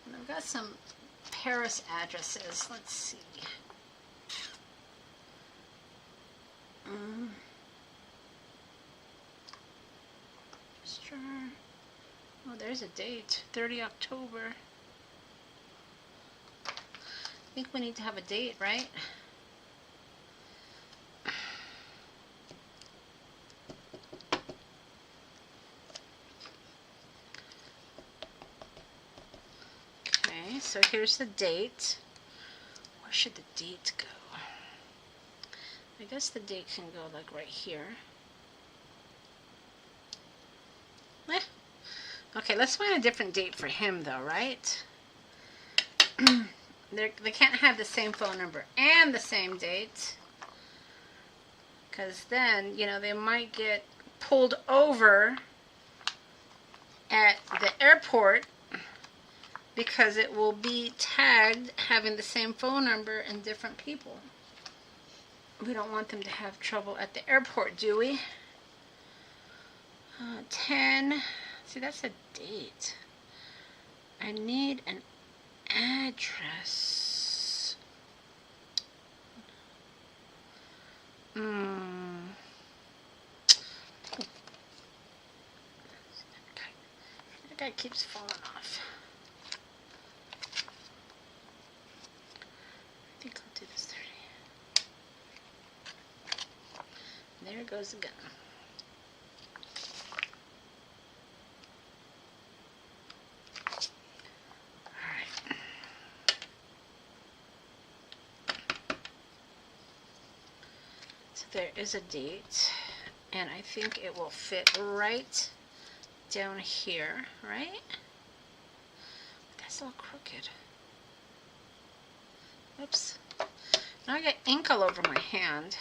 And I've got some Paris addresses. Let's see. Sure. Oh, there's a date. 30 October. I think we need to have a date, right? Okay, so here's the date. Where should the date go? I guess the date can go like right here. Okay, let's find a different date for him though, right? They can't have the same phone number and the same date, because then, you know, they might get pulled over at the airport because it will be tagged having the same phone number and different people. We don't want them to have trouble at the airport, do we? 10. See, that's a date. I need an address. That guy keeps falling off. I think I'll do this 30. There it goes again. There is a date, and I think it will fit right down here, right? That's all crooked. Oops. Now I got ink all over my hand.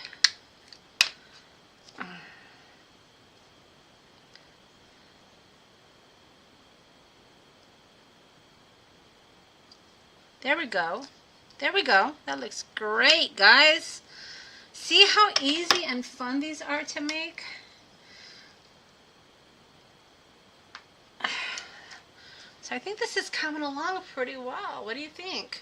There we go. There we go. That looks great, guys. See how easy and fun these are to make? So I think this is coming along pretty well. What do you think?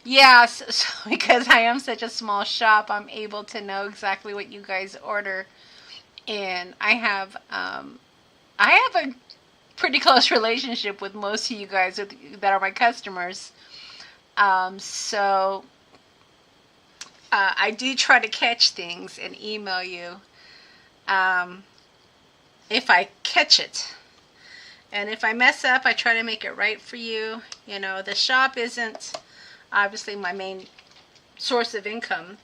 Yeah, so because I am such a small shop, I'm able to know exactly what you guys order, and I have a pretty close relationship with most of you guys that are my customers. So I do try to catch things and email you if I catch it. And if I mess up, I try to make it right for you. You know, the shop isn't obviously my main source of income.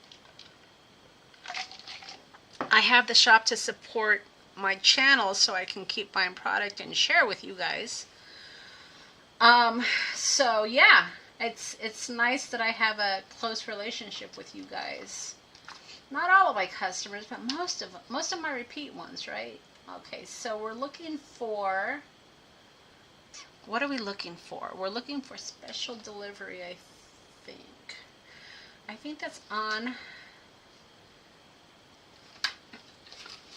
I have the shop to support my channel so I can keep buying product and share with you guys. So yeah, it's nice that I have a close relationship with you guys. Not all of my customers, but most of my repeat ones, right? Okay, so we're looking for, what are we looking for? We're looking for special delivery, I think. I think that's on.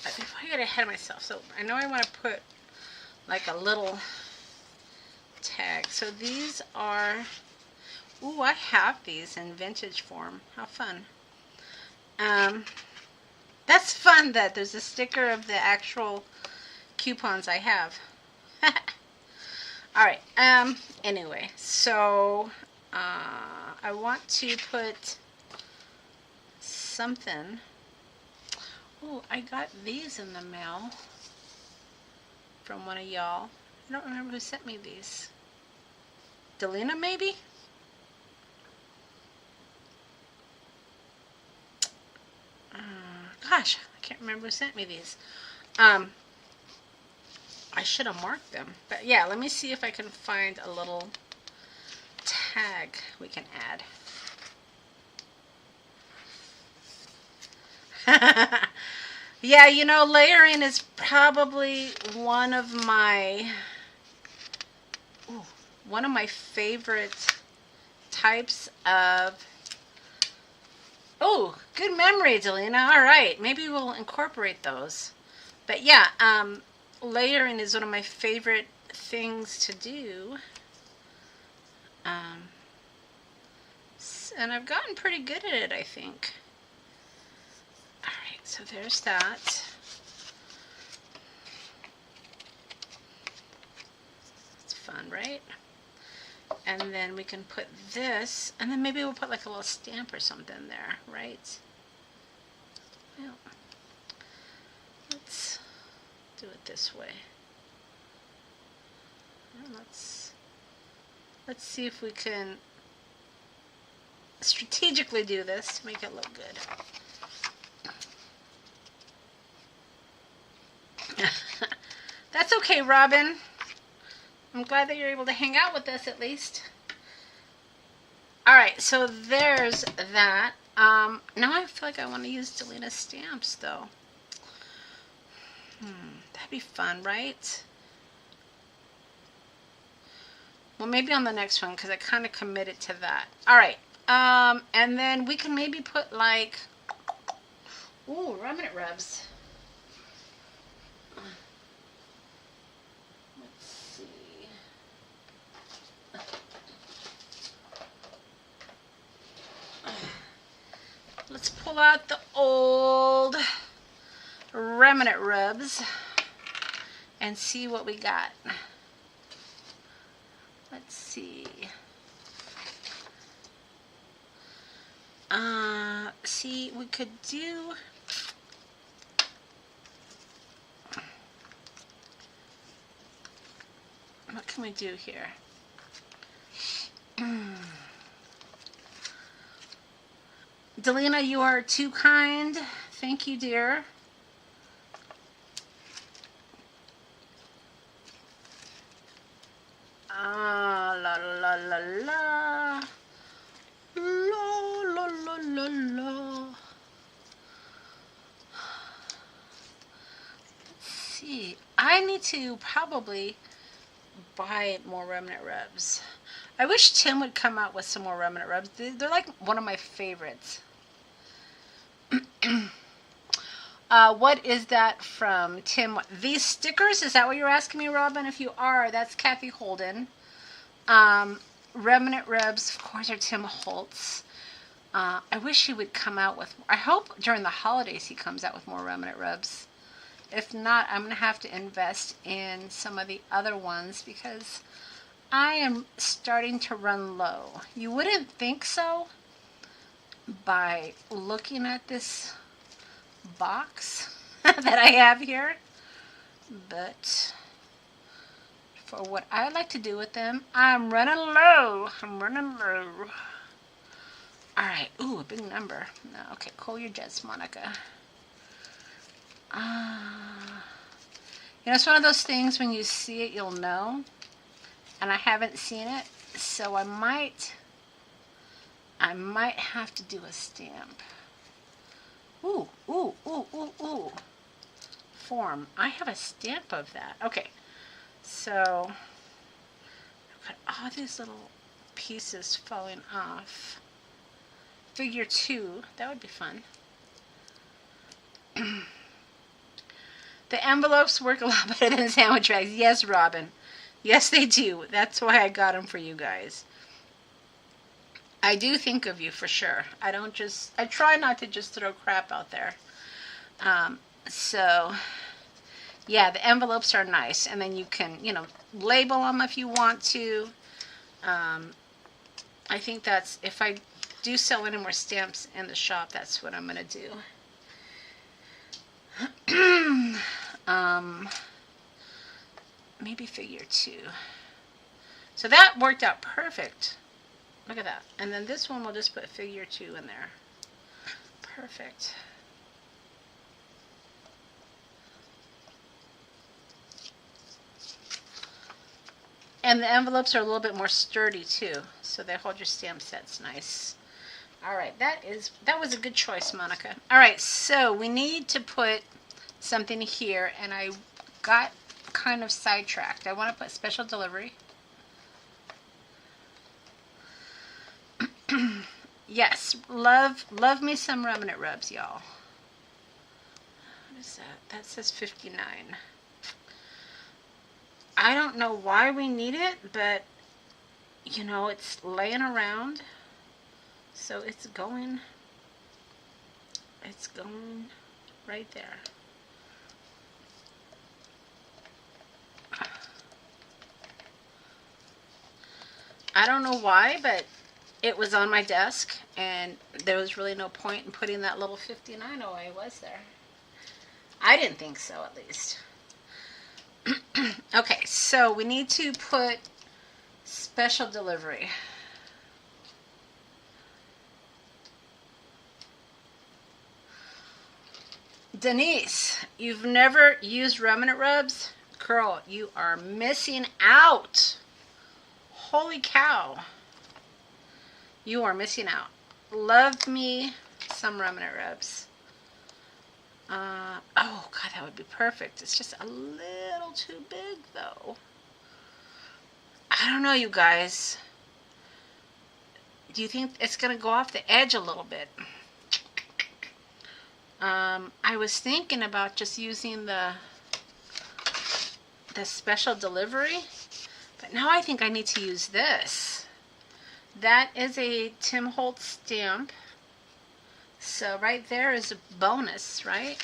Before I get ahead of myself, so I know I want to put like a little tag. So these are, ooh, I have these in vintage form. How fun. That's fun that there's a sticker of the actual coupons I have. Alright, anyway, so I want to put something. Oh, I got these in the mail from one of y'all. I don't remember who sent me these. Delina, maybe? Gosh, I can't remember who sent me these. I should have marked them. But yeah, let me see if I can find a little tag we can add. Yeah, you know, layering is probably one of my favorite types of. Oh, good memory, Delina. All right, maybe we'll incorporate those. But yeah, layering is one of my favorite things to do. And I've gotten pretty good at it, I think. All right, so there's that. It's fun, right? And then we can put this, and then maybe we'll put like a little stamp or something there, right? Well, let's do it this way. And let's see if we can strategically do this to make it look good. That's okay, Robin. I'm glad that you're able to hang out with us at least. Alright, so there's that. Now I feel like I want to use Delina's stamps, though. That'd be fun, right? Well, maybe on the next one, because I kind of committed to that. Alright, and then we can maybe put like, ooh, remnant rubs. Let's pull out the old remnant rubs and see what we got. Let's see. See, we could do. What can we do here? Delina, you are too kind. Thank you, dear. La la la la. La la la la la. see. I need to probably buy more remnant rubs. I wish Tim would come out with some more remnant rubs. They're like one of my favorites. What is that from Tim? These stickers, is that what you're asking me, Robin? If you are, that's Kathy Holden. Remnant rubs, of course, are Tim Holtz. I wish he would come out with, I hope during the holidays he comes out with more remnant rubs. If not, I'm going to have to invest in some of the other ones because I am starting to run low. You wouldn't think so by looking at this box that I have here, but for what I like to do with them, I'm running low. Alright, ooh, a big number. No, okay, cool your jets, Monica. You know, it's one of those things when you see it, you'll know. And I haven't seen it, so I might have to do a stamp. Ooh. Form. I have a stamp of that. Okay, so I've got all these little pieces falling off. Figure 2, that would be fun. The envelopes work a lot better than sandwich bags. Yes, Robin. Yes, they do. That's why I got them for you guys. I do think of you for sure. I try not to just throw crap out there. So, yeah, the envelopes are nice. And then you can, you know, label them if you want to. I think that's, if I do sell any more stamps in the shop, that's what I'm going to do. Maybe figure 2. So that worked out perfect. Look at that. And then this one, we'll just put figure 2 in there. Perfect. And the envelopes are a little bit more sturdy too, so they hold your stamp sets nice. Alright, that was a good choice, Monica. Alright, so we need to put something here, and I got kind of sidetracked. I want to put special delivery. Yes, love me some remnant rubs, y'all. What is that? That says 59. I don't know why we need it, but you know, it's laying around, so it's going right there. I don't know why, but it was on my desk, and there was really no point in putting that little 59 away, was there? I didn't think so, at least. Okay, so we need to put special delivery. Denise, you've never used remnant rubs? Girl, you are missing out. Holy cow. You are missing out. Love me some remnant rubs. Oh, God, that would be perfect. It's just a little too big, though. I don't know, you guys. Do you think it's going to go off the edge a little bit? I was thinking about just using the special delivery, but now I think I need to use this. That is a Tim Holtz stamp. So right there is a bonus, right?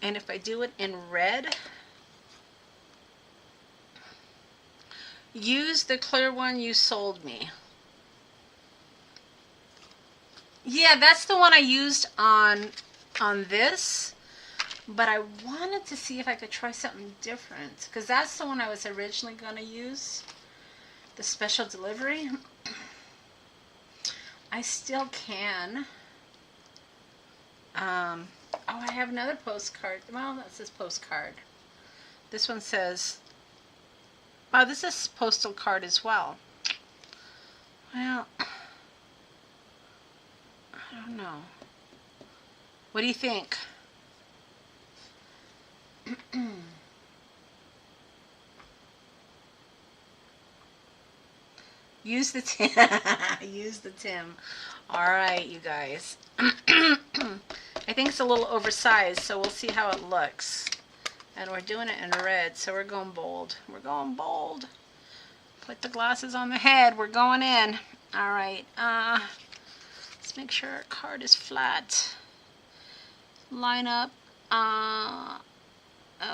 And if I do it in red, use the clear one you sold me. Yeah, that's the one I used on this, but I wanted to see if I could try something different, because that's the one I was originally going to use, the special delivery. I still can. Oh, I have another postcard. Well, that says postcard. This one says, oh, this is postal card as well. Well, I don't know. What do you think? Use the Tim. Use the Tim. All right, you guys. I think it's a little oversized, so we'll see how it looks. And we're doing it in red, so we're going bold. We're going bold. Put the glasses on the head. We're going in. All right. Let's make sure our card is flat. Line up.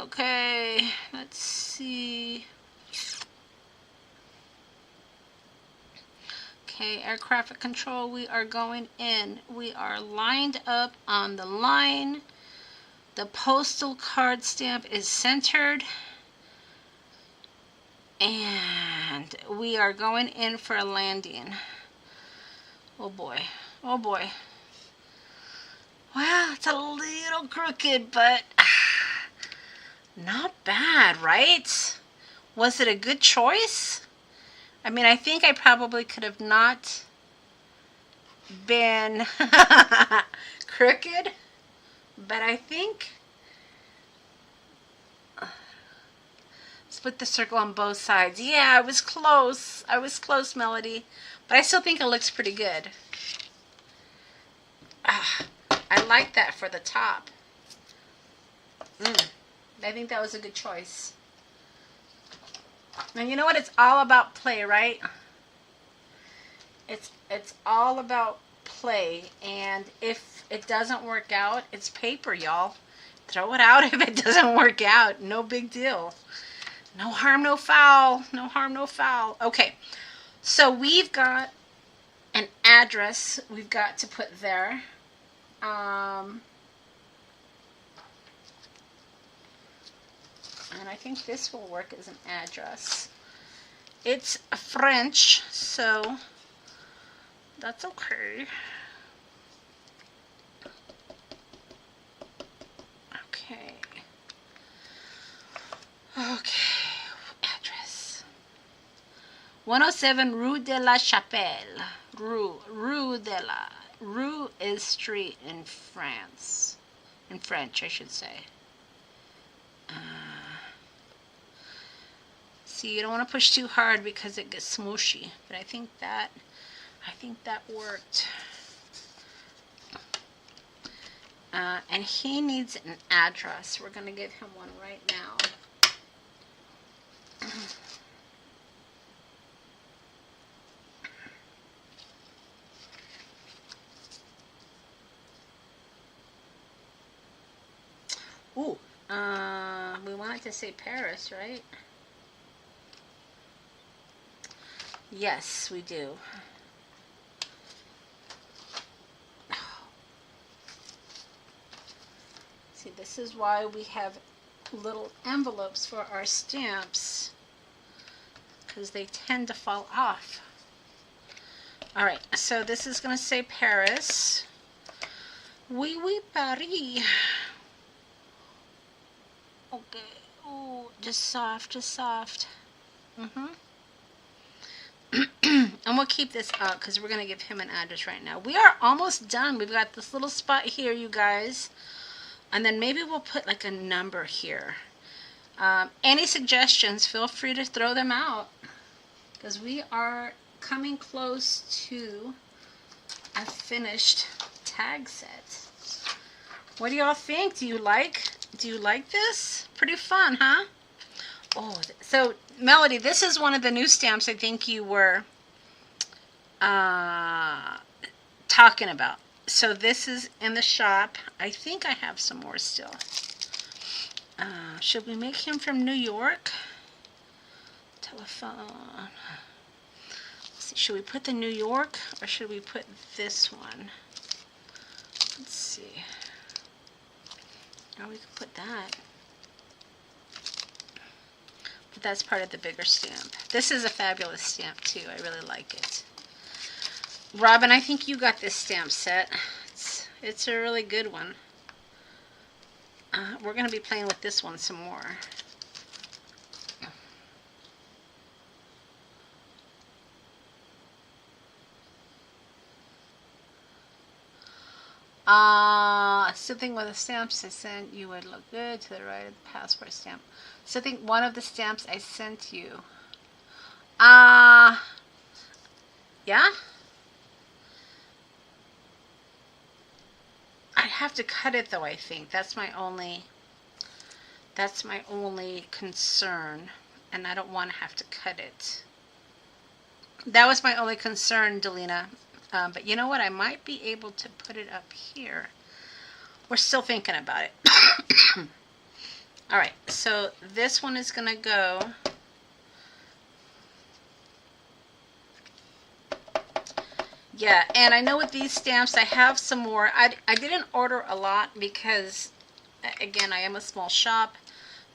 Okay. Let's see. Okay, air traffic control, we are going in. We are lined up on the line. The postal card stamp is centered. And we are going in for a landing. Oh boy. Oh boy. Well, it's a little crooked, but not bad, right? Was it a good choice? I mean, I think I probably could have not been crooked, but I think split the circle on both sides. Yeah, I was close. I was close, Melody, but I still think it looks pretty good. I like that for the top. I think that was a good choice. And you know what? It's all about play, right? It's all about play. And if it doesn't work out, it's paper, y'all. Throw it out if it doesn't work out. No big deal. No harm, no foul. No harm, no foul. Okay. So we've got an address we've got to put there. And I think this will work as an address. It's French, so that's okay. Okay. Okay. Address. 107 Rue de la Chapelle. Rue is street in France. In French, I should say. See, you don't want to push too hard because it gets smooshy. But I think that worked. And he needs an address. We're going to give him one right now. Ooh, we want it to say Paris, right? Yes, we do. See, this is why we have little envelopes for our stamps, because they tend to fall off. All right, so this is going to say Paris. Oui, oui, Paris. Okay. Oh, just soft, just soft. And we'll keep this up because we're going to give him an address right now. We are almost done. We've got this little spot here, you guys. And then maybe we'll put like a number here. Any suggestions, feel free to throw them out. Because we are coming close to a finished tag set. What do y'all think? Do you like this? Pretty fun, huh? Oh, so Melody, this is one of the new stamps I think you were talking about. So this is in the shop. I think I have some more still. Should we make him from New York? Telephone. Let's see, should we put the New York or should we put this one? Let's see. Or we could put that. But that's part of the bigger stamp. This is a fabulous stamp too. I really like it. Robin, I think you got this stamp set. It's a really good one. We're going to be playing with this one some more. Still think one of the stamps I sent you would look good to the right of the passport stamp. Still think one of the stamps I sent you. Yeah? I'd have to cut it though, I think. That's my only concern. And I don't want to have to cut it. That was my only concern, Delina. But you know what? I might be able to put it up here. We're still thinking about it. Alright, so this one is going to go... Yeah, and I know with these stamps I have some more. I didn't order a lot because, again, I am a small shop.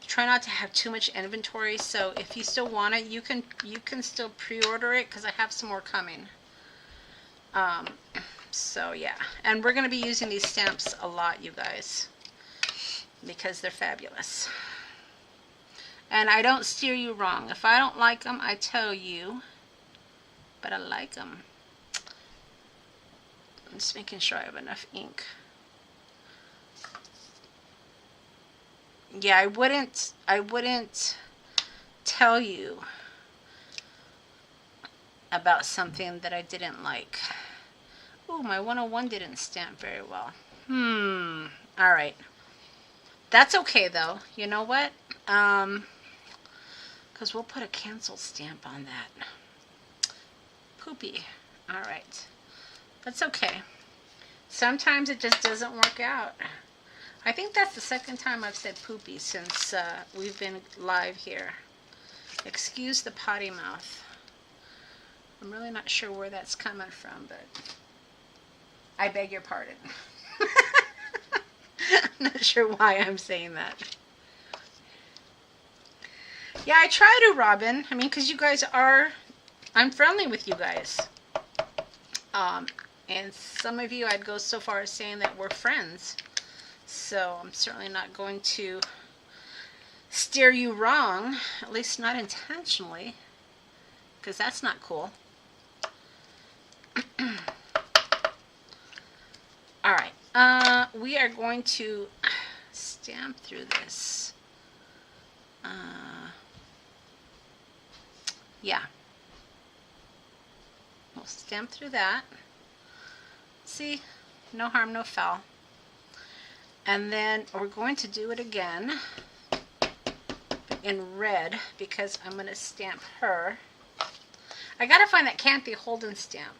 Try not to have too much inventory, so if you still want it, you can still pre-order it because I have some more coming. So yeah, and we're going to be using these stamps a lot, you guys, because they're fabulous. And I don't steer you wrong. If I don't like them, I tell you, but I like them. I'm just making sure I have enough ink. Yeah, I wouldn't tell you about something that I didn't like. Ooh, my 101 didn't stamp very well. Alright. That's okay though. You know what? Because we'll put a cancel stamp on that. Poopy. Alright. That's okay. Sometimes it just doesn't work out. I think that's the second time I've said poopy since we've been live here. Excuse the potty mouth. I'm really not sure where that's coming from, but I beg your pardon. I'm not sure why I'm saying that. Yeah, I try to, Robin. I mean, because you guys are... I'm friendly with you guys. And some of you, I'd go so far as saying that we're friends. So I'm certainly not going to steer you wrong, at least not intentionally, because that's not cool. Alright, we are going to stamp through this. Yeah. We'll stamp through that. See, no harm, no foul. And then we're going to do it again in red because I'm going to stamp her. I got to find that Kathy Holden stamp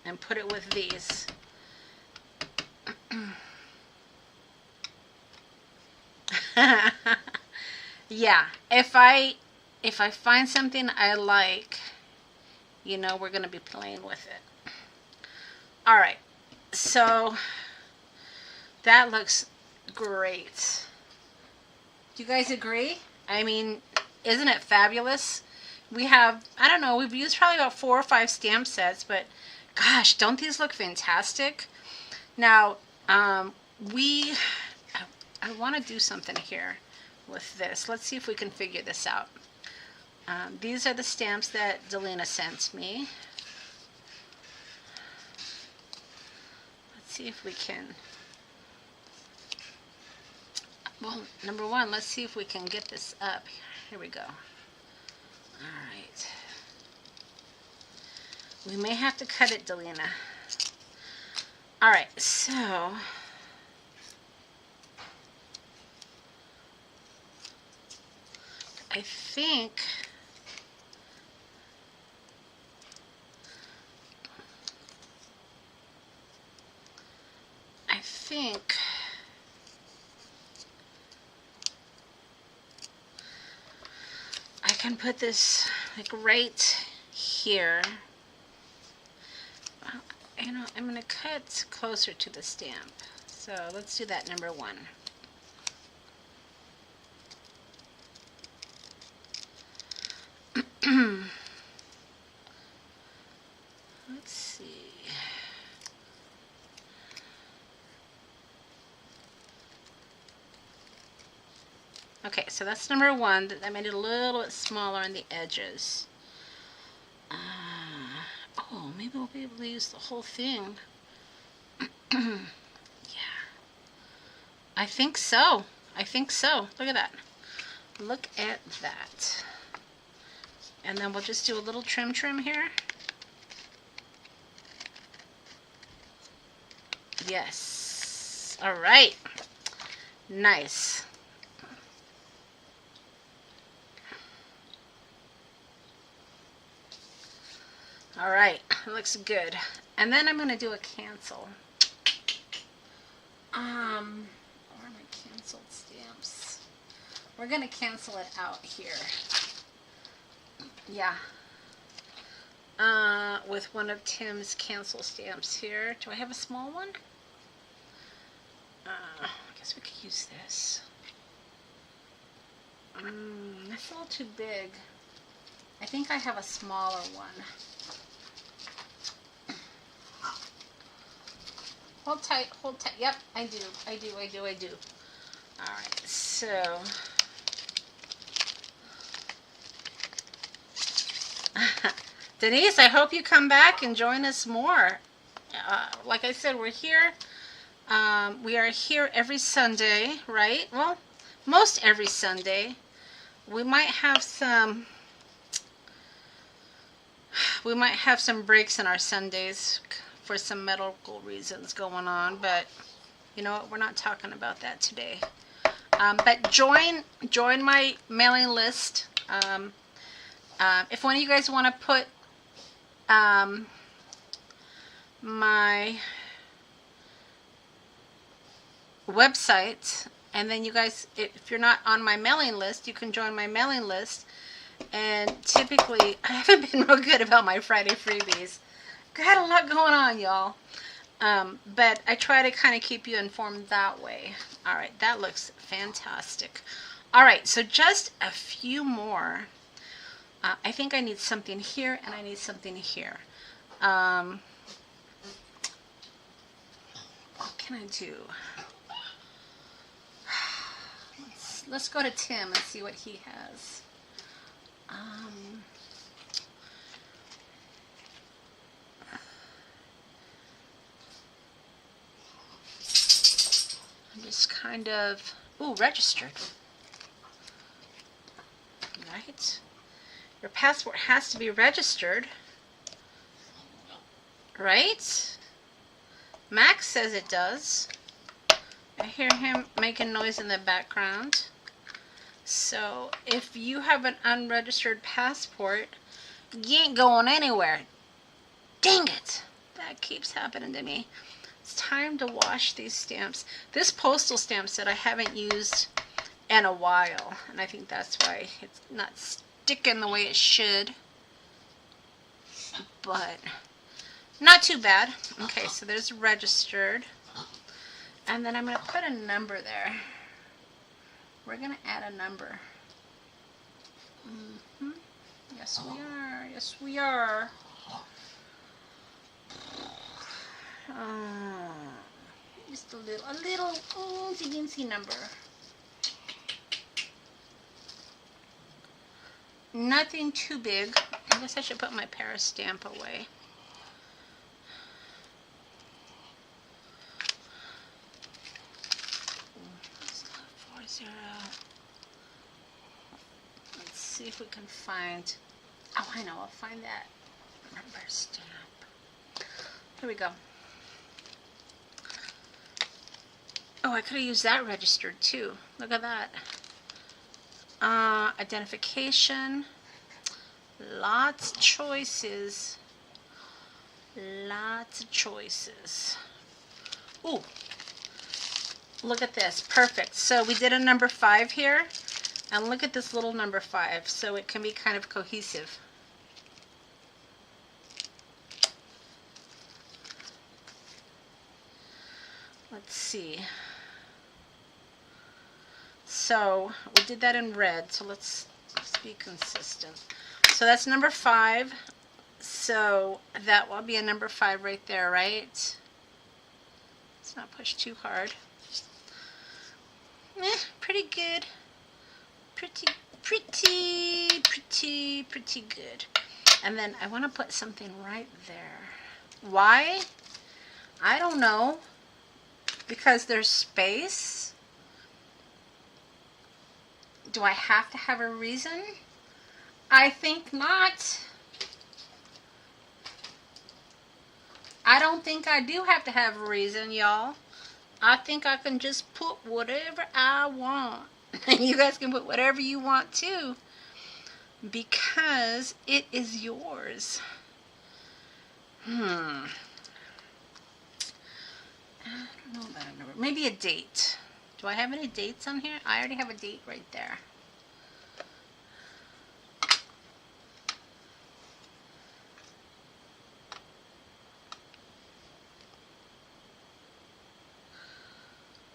and put it with these. Yeah, if I find something I like, you know, we're going to be playing with it. All right. So that looks great. Do you guys agree? I mean, isn't it fabulous? We have, I don't know, we've used probably about 4 or 5 stamp sets, but gosh, don't these look fantastic? Now, I want to do something here with this. Let's see if we can figure this out. These are the stamps that Delina sent me. See if we can, well, number one, let's see if we can get this up. Here we go. Alright. We may have to cut it, Delina. Alright, so I think I can put this like right here. You know, I'm going to cut closer to the stamp. So let's do that, number 1. Let's see. Okay, so that's number 1. I made it a little bit smaller on the edges. Oh, maybe we'll be able to use the whole thing. Yeah. I think so. I think so. Look at that. Look at that. And then we'll just do a little trim here. Yes. All right. Nice. All right. It looks good. And then I'm going to do a cancel. Where are my canceled stamps? We're going to cancel it out here. Yeah. With one of Tim's cancel stamps here. Do I have a small one? I guess we could use this. That's a little too big. I think I have a smaller one. Hold tight, hold tight. Yep, I do. Alright, so Denise, I hope you come back and join us more. Like I said, we're here. We are here every Sunday, right? Well, most every Sunday. We might have some breaks in our Sundays for some medical reasons going on, but you know what? We're not talking about that today. But join my mailing list. If one of you guys want to put my website, and then you guys, if you're not on my mailing list, you can join my mailing list. And typically, I haven't been real good about my Friday freebies. Got a lot going on, y'all. But I try to kind of keep you informed that way. All right, that looks fantastic. All right, so just a few more. I think I need something here, and I need something here. What can I do? Let's go to Tim and see what he has. I'm just kind of, registered. Right? Your passport has to be registered. Right? Max says it does. I hear him making noise in the background. So, if you have an unregistered passport, you ain't going anywhere. Dang it! That keeps happening to me. It's time to wash these stamps. This postal stamp set I haven't used in a while, and I think that's why it's not sticking the way it should. But not too bad. Okay, so there's registered. And then I'm going to put a number there. We're going to add a number. Yes, we are. Yes, we are. Just a little teensy number. Nothing too big. I guess I should put my Paris stamp away. Let's see if we can find. Oh, I know. I'll find that number stamp. Here we go. Oh, I could have used that registered too. Look at that. Identification. Lots of choices. Lots of choices. Ooh. Look at this. Perfect. So we did a number 5 here. And look at this little number 5. So it can be kind of cohesive. Let's see. So we did that in red. So let's be consistent. So that's number 5. So that will be a number 5 right there, right? Let's not push too hard. Pretty good. Pretty good. And then I want to put something right there. Why? I don't know. Because there's space. Do I have to have a reason? I think not. I don't think I do have to have a reason, y'all. I think I can just put whatever I want. And you guys can put whatever you want too. Because it is yours. I don't know about a number. Maybe a date. Do I have any dates on here? I already have a date right there.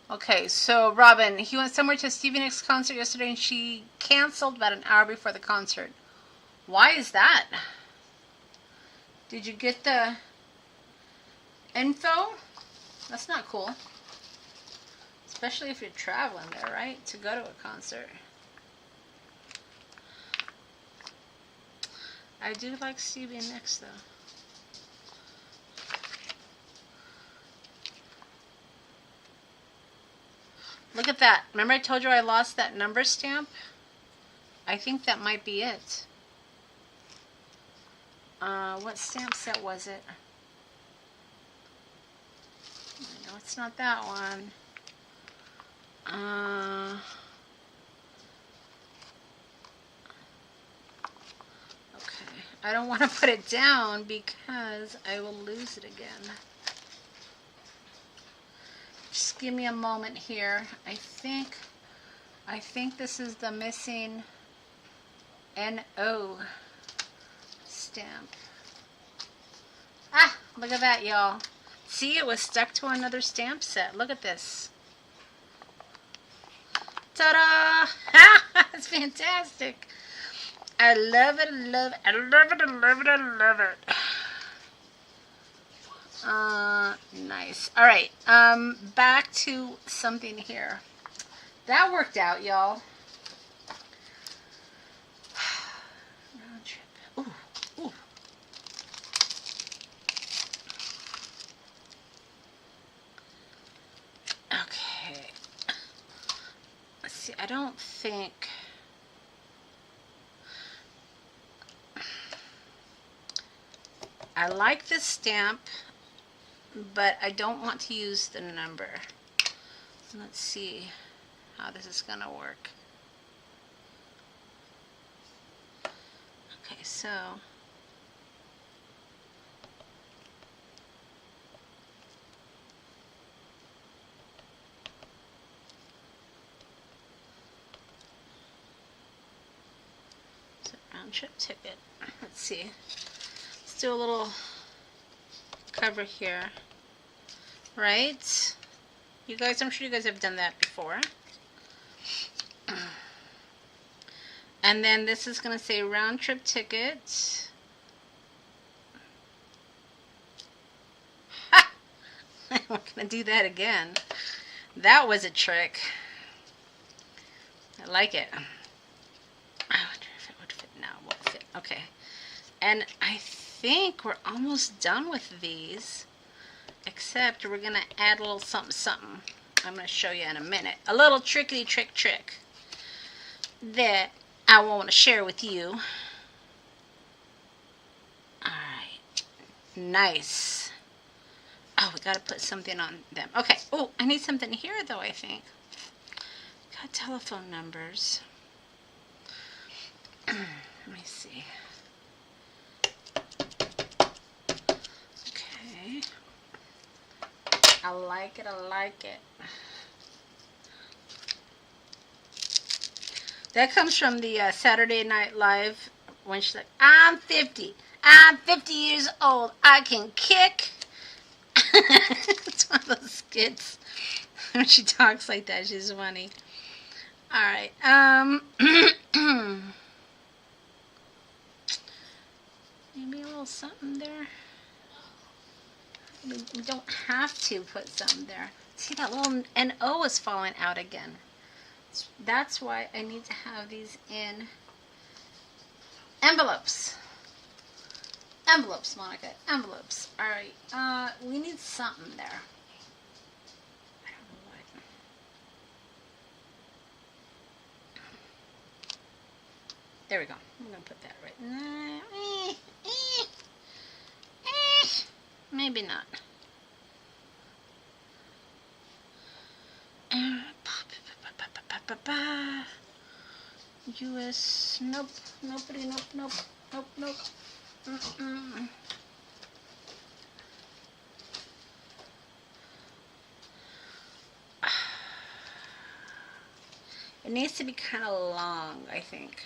Okay, so Robin, he went somewhere to a Stevie Nicks concert yesterday and she canceled about an hour before the concert. Why is that? Did you get the info? That's not cool. Especially if you're traveling there, right? To go to a concert. I do like Stevie Nicks though. Look at that. Remember I told you I lost that number stamp? I think that might be it. What stamp set was it? No, it's not that one. Okay. I don't want to put it down because I will lose it again. Just give me a moment here. I think this is the missing NO stamp. Ah, look at that, y'all. See, it was stuck to another stamp set. Look at this. Ta-da! That's fantastic. I love it, love it, I love it, I love it, I love it. Nice. All right. Back to something here. That worked out, y'all. Round trip. Ooh, ooh. Okay. Let's see. I don't think. I like this stamp, but I don't want to use the number. Let's see how this is going to work. Okay, so it's a round trip ticket. Let's see. Let's do a little cover here. Right? You guys, I'm sure you guys have done that before. And then this is going to say round trip ticket. Ha! I'm going to do that again. That was a trick. I like it. I wonder if it would fit now. It won't fit. Okay. And I think we're almost done with these. Except we're going to add a little something something. I'm going to show you in a minute. A little trickety trick that I want to share with you. Alright. Nice. Oh, we got to put something on them. Okay. Oh, I need something here though, I think. Got telephone numbers. Let me see. Okay. I like it, I like it. That comes from the Saturday Night Live when she's like, I'm 50 years old, I can kick. It's one of those skits when she talks like that. She's funny. Alright, maybe a little something there. We don't have to put something there. See, that little NO is falling out again. That's why I need to have these in envelopes. Envelopes, Monica. Envelopes. Alright. We need something there. I don't know There we go. I'm going to put that right. Maybe not. US, nope, nobody, nope, nope, nope, nope. It needs to be kind of long, I think.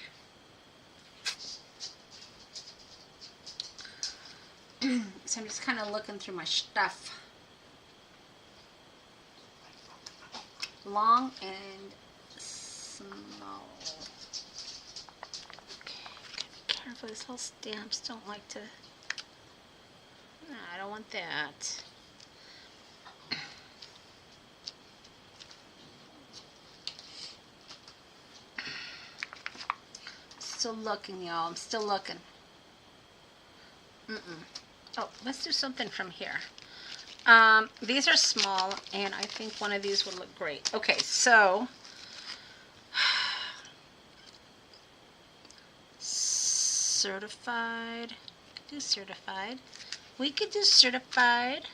So I'm just kind of looking through my stuff. Long and small. Okay, gotta be careful. These whole stamps don't like to. No, I don't want that. Still looking, y'all. I'm still looking. Oh, let's do something from here. These are small, and I think one of these would look great. Okay, so certified. We could do certified. We could do certified.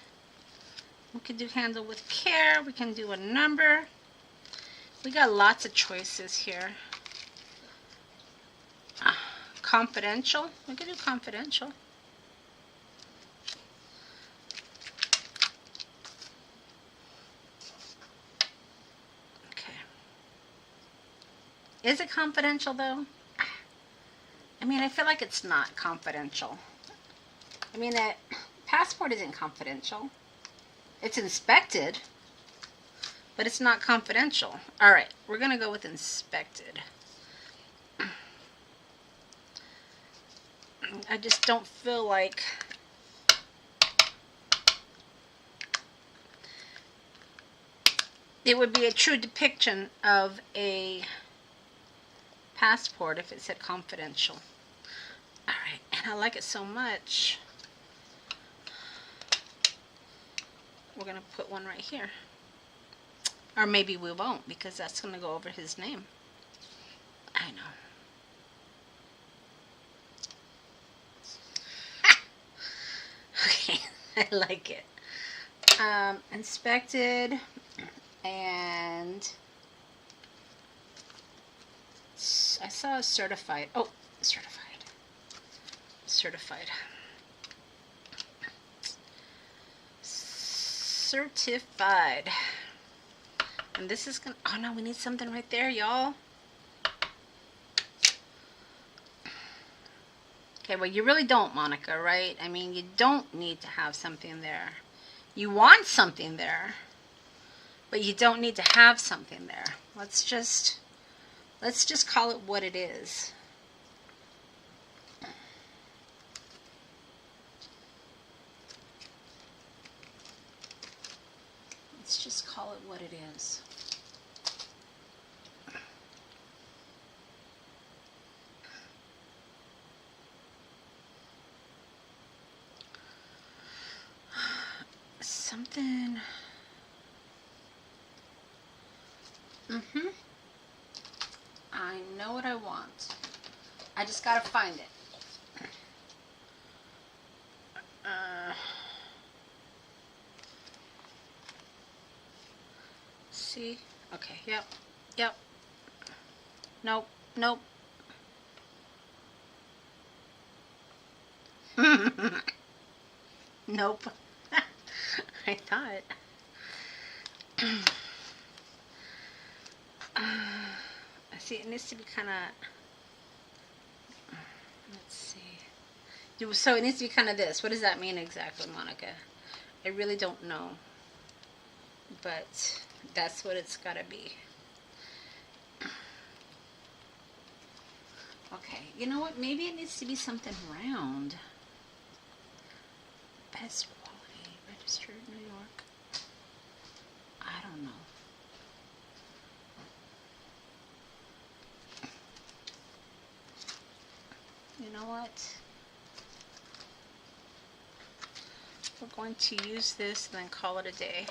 We could do handle with care. We can do a number. We got lots of choices here. Confidential. We could do confidential. Is it confidential, though? I mean, I feel like it's not confidential. I mean, that passport isn't confidential. It's inspected, but it's not confidential. All right, we're going to go with inspected. I just don't feel like it would be a true depiction of a passport if it said confidential. Alright, and I like it so much. We're going to put one right here. Or maybe we won't, because that's going to go over his name. I know. Okay, I like it. Inspected and I saw a certified. Oh, certified. Certified. Certified. And this is gonna. Oh no, we need something right there, y'all. Okay, well, you really don't, Monica, right? I mean, you don't need to have something there. You want something there, but you don't need to have something there. Let's just call it what it is. Let's just call it what it is. Something. I know what I want. I just gotta find it. See? Okay, yep. Yep. Nope. Nope. Nope. I thought. See, it needs to be kind of. Let's see. So it needs to be kind of this. What does that mean exactly, Monica? I really don't know. But that's what it's got to be. Okay, you know what? Maybe it needs to be something round. Best quality, registered New York. I don't know. You know what? We're going to use this and then call it a day.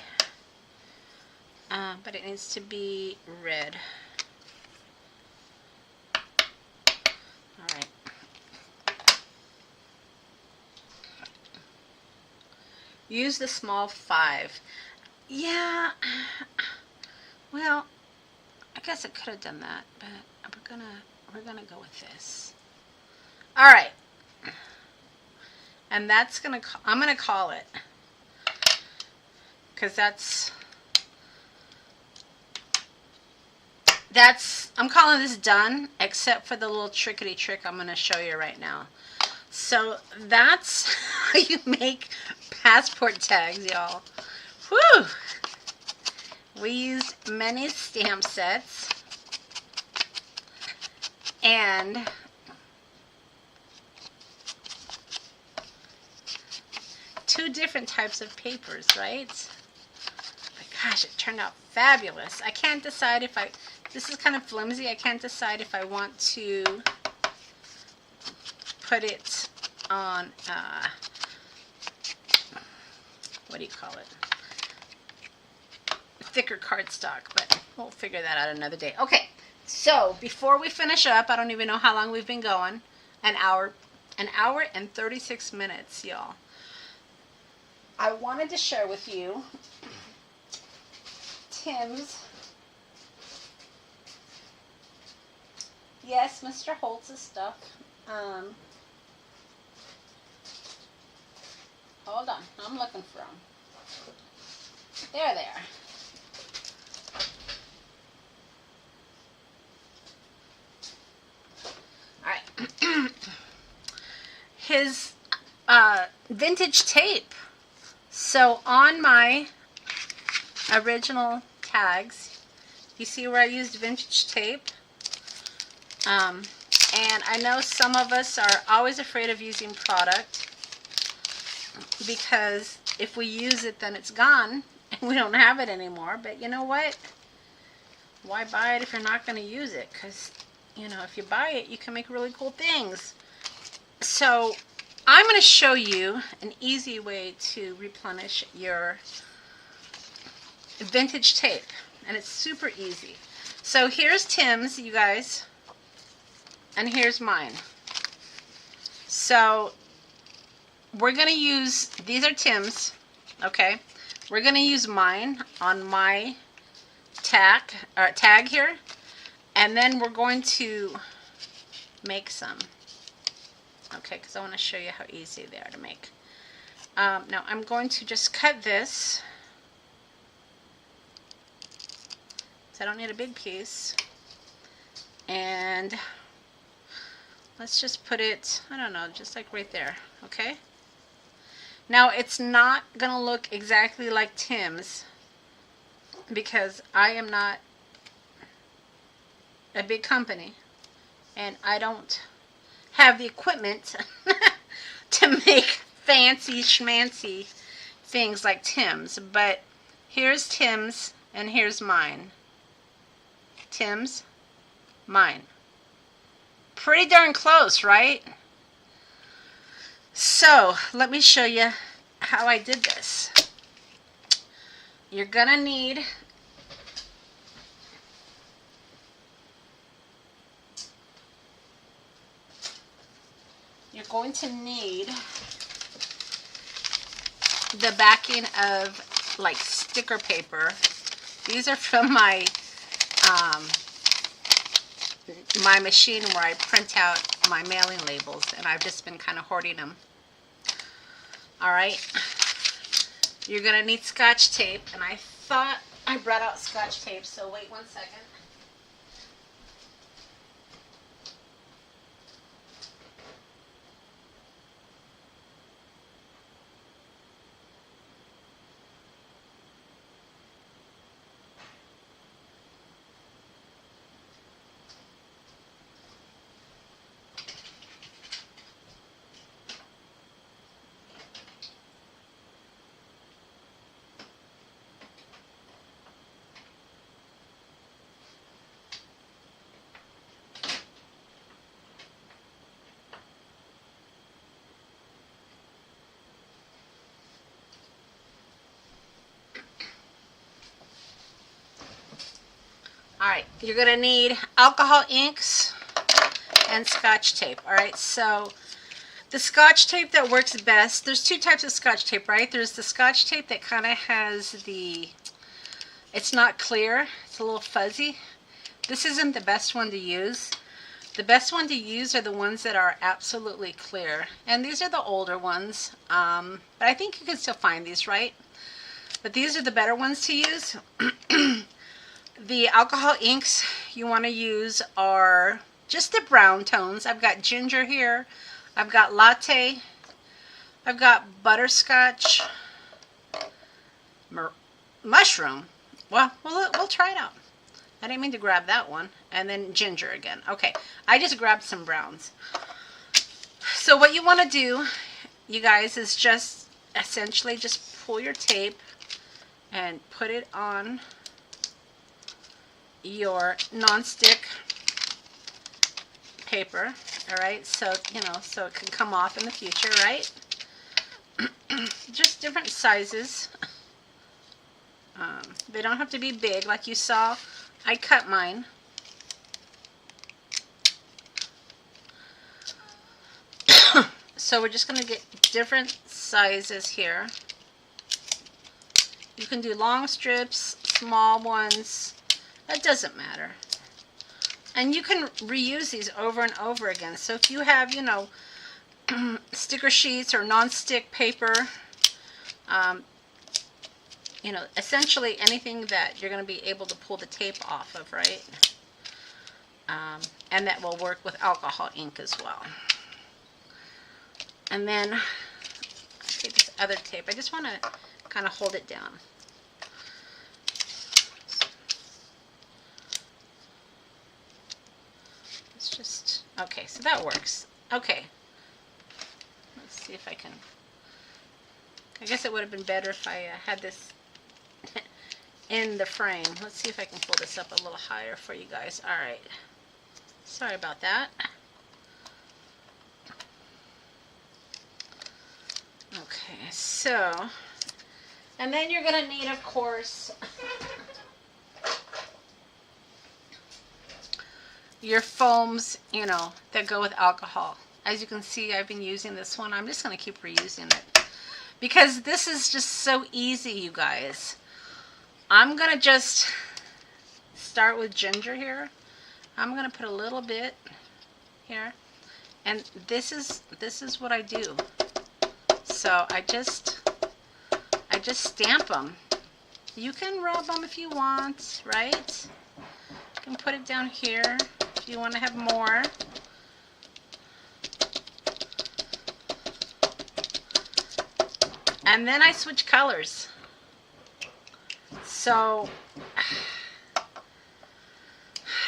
But it needs to be red. use the small 5. Yeah, well, I guess I could have done that, but we're gonna go with this. All right, and that's I'm gonna call it, because I'm calling this done, except for the little trickety trick I'm gonna show you right now. So that's how you make passport tags, y'all. Whew! We used many stamp sets and two different types of papers, right? But gosh, it turned out fabulous. I can't decide if this is kind of flimsy. I can't decide if I want to put it on, what do you call it? Thicker cardstock, but we'll figure that out another day. Okay, so before we finish up, I don't even know how long we've been going. An hour and 36 minutes, y'all. I wanted to share with you Tim's. Yes, Mr. Holtz's stuff. Hold on, I'm looking for them. There they are. His vintage tape. So on my original tags, you see where I used vintage tape? And I know some of us are always afraid of using product because if we use it, then it's gone and we don't have it anymore. But you know what? Why buy it if you're not going to use it? Because, you know, if you buy it, you can make really cool things. So I'm going to show you an easy way to replenish your vintage tape, and it's super easy. So here's Tim's, you guys, and here's mine. So we're going to use, these are Tim's, okay? We're going to use mine on my tag here, and then we're going to make some. Okay, because I want to show you how easy they are to make. Now I'm going to just cut this. So I don't need a big piece. And let's just put it, I don't know, just like right there, okay? Now it's not going to look exactly like Tim's because I am not a big company and I don't have the equipment to make fancy schmancy things like Tim's. But here's Tim's and here's mine. Tim's, mine. Pretty darn close, right? So let me show you how I did this. You're gonna need the backing of like sticker paper. These are from my my machine where I print out my mailing labels, and I've just been kind of hoarding them. Alright, you're gonna need Scotch tape, and I thought I brought out Scotch tape, so wait 1 second. Alright, you're going to need alcohol inks and Scotch tape. Alright, so The Scotch tape that works best, there's two types of Scotch tape, right? There's the Scotch tape that kind of has the, it's not clear, it's a little fuzzy. This isn't the best one to use. The best one to use are the ones that are absolutely clear. And these are the older ones, but I think you can still find these, right? But these are the better ones to use. The alcohol inks you want to use are just the brown tones. I've got ginger here. I've got latte. I've got butterscotch. Mushroom. Well, we'll try it out. I didn't mean to grab that one. And then ginger again. Okay, I just grabbed some browns. So what you want to do, you guys, is just essentially just pull your tape and put it on your non-stick paper. All right, so you know, so it can come off in the future, right? Just different sizes. They don't have to be big, like you saw. I cut mine. So we're just going to get different sizes here. You can do long strips, small ones. It doesn't matter. And you can reuse these over and over again. So if you have, you know, sticker sheets or non-stick paper, you know, essentially anything that you're going to be able to pull the tape off of, right? And that will work with alcohol ink as well. And then, take this other tape. I just want to kind of hold it down. It's just, okay, so that works. Okay. Let's see if I can, I guess it would have been better if I had this in the frame. Let's see if I can pull this up a little higher for you guys. All right. Sorry about that. Okay, so, and then you're going to need, of course, your foams, you know, that go with alcohol. As you can see, I've been using this one. I'm just going to keep reusing it because this is just so easy, you guys. I'm going to just start with ginger here. I'm going to put a little bit here, and this is what I do. So I just stamp them. You can rub them if you want, right? You can put it down here if you want to have more. And then I switch colors. So,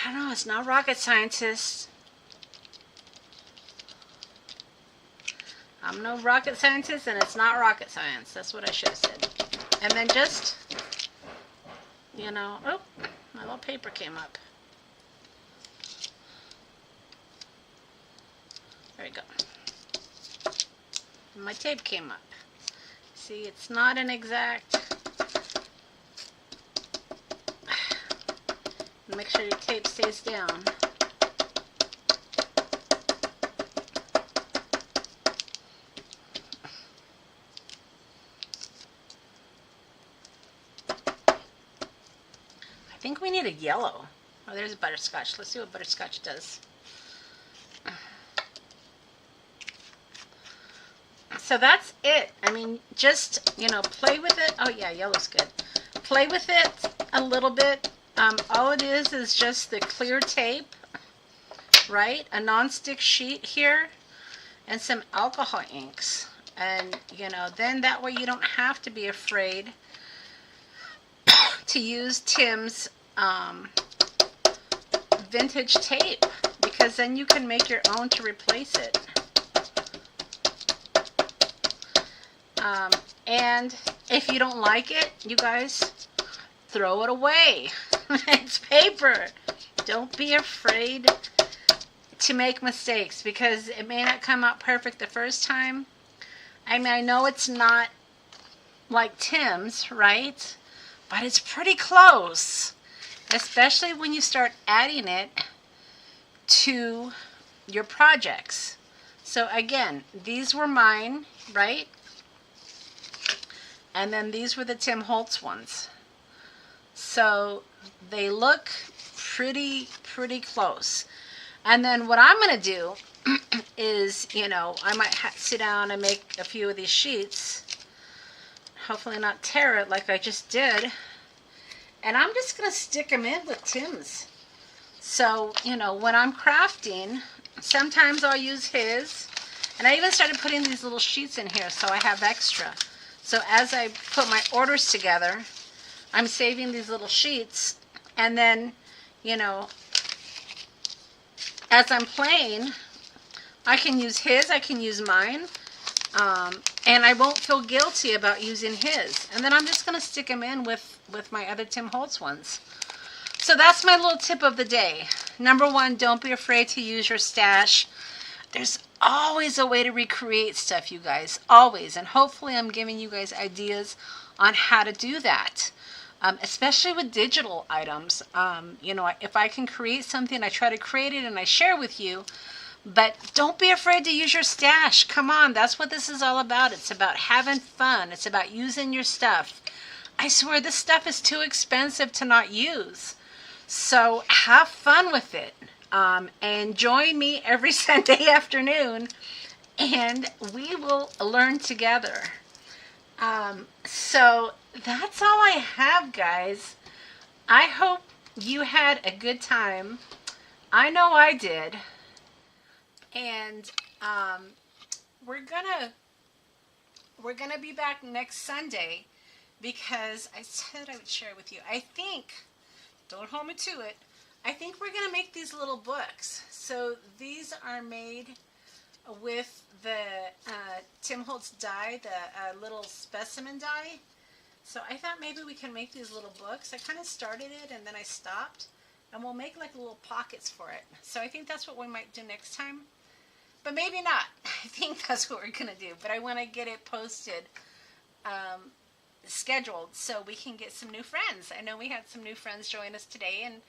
I don't know, it's not rocket scientist. I'm no rocket scientist, and it's not rocket science. That's what I should have said. And then just, you know, oh, my little paper came up. There we go. And my tape came up. See, it's not an exact. Make sure your tape stays down. I think we need a yellow. Oh, there's butterscotch. Let's see what butterscotch does. So that's it. I mean, just, you know, play with it. Oh yeah, yellow's good. Play with it a little bit. All it is just the clear tape, right? A non-stick sheet here, and some alcohol inks. And, you know, then that way you don't have to be afraid to use Tim's vintage tape, because then you can make your own to replace it. And if you don't like it, you guys, throw it away. It's paper. Don't be afraid to make mistakes, because it may not come out perfect the first time. I mean, I know it's not like Tim's, right? But it's pretty close, especially when you start adding it to your projects. So again, these were mine, right? And then these were the Tim Holtz ones. So they look pretty close. And then what I'm going to do is, you know, I might sit down and make a few of these sheets. Hopefully not tear it like I just did. And I'm just going to stick them in with Tim's. So, you know, when I'm crafting, sometimes I'll use his. And I even started putting these little sheets in here so I have extra. So as I put my orders together, I'm saving these little sheets. And then, you know, as I'm playing, I can use his, I can use mine. And I won't feel guilty about using his. And then I'm just going to stick them in with my other Tim Holtz ones. So that's my little tip of the day. Number one, don't be afraid to use your stash. There's always a way to recreate stuff, you guys. Always. And hopefully I'm giving you guys ideas on how to do that. Especially with digital items. You know, if I can create something, I try to create it and I share with you. But don't be afraid to use your stash. Come on, that's what this is all about. It's about having fun. It's about using your stuff. I swear this stuff is too expensive to not use. So have fun with it. And join me every Sunday afternoon and we will learn together. So that's all I have, guys. I hope you had a good time. I know I did. And we're gonna be back next Sunday because I said I would share with you. I think, don't hold me to it, I think we're gonna make these little books. So these are made with the Tim Holtz die, the little specimen die. So I thought maybe we can make these little books. I kind of started it and then I stopped, and we'll make like little pockets for it. So I think that's what we might do next time. But maybe not. I think that's what we're going to do. But I want to get it posted, scheduled, so we can get some new friends. I know we had some new friends join us today, and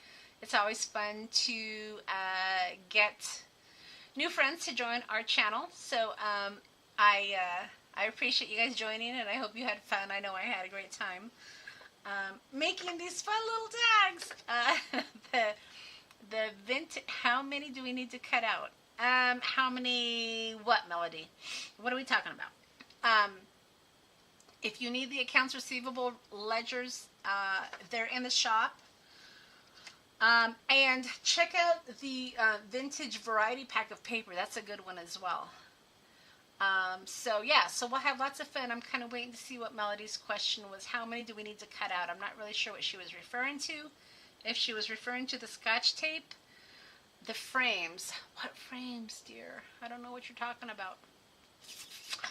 it's always fun to get new friends to join our channel. So I appreciate you guys joining, and I hope you had fun. I know I had a great time making these fun little tags. The vintage, how many do we need to cut out? How many, what, Melody? What are we talking about? If you need the accounts receivable ledgers, they're in the shop. And check out the vintage variety pack of paper. That's a good one as well. So yeah, so we'll have lots of fun. I'm kind of waiting to see what Melody's question was. How many do we need to cut out? I'm not really sure what she was referring to. If she was referring to the Scotch tape, the frames. What frames, dear? I don't know what you're talking about.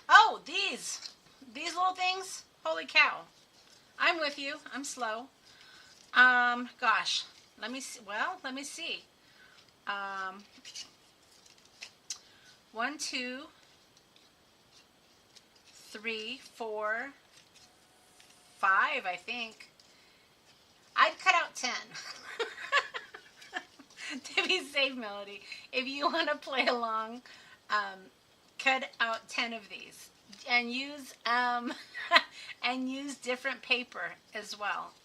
Oh, these little things. Holy cow. I'm with you. I'm slow. Gosh. Let me see. Well, let me see. 1, 2, 3, 4, 5, I think. I'd cut out 10. To be safe, Melody. If you want to play along, cut out 10 of these. And use and use different paper as well.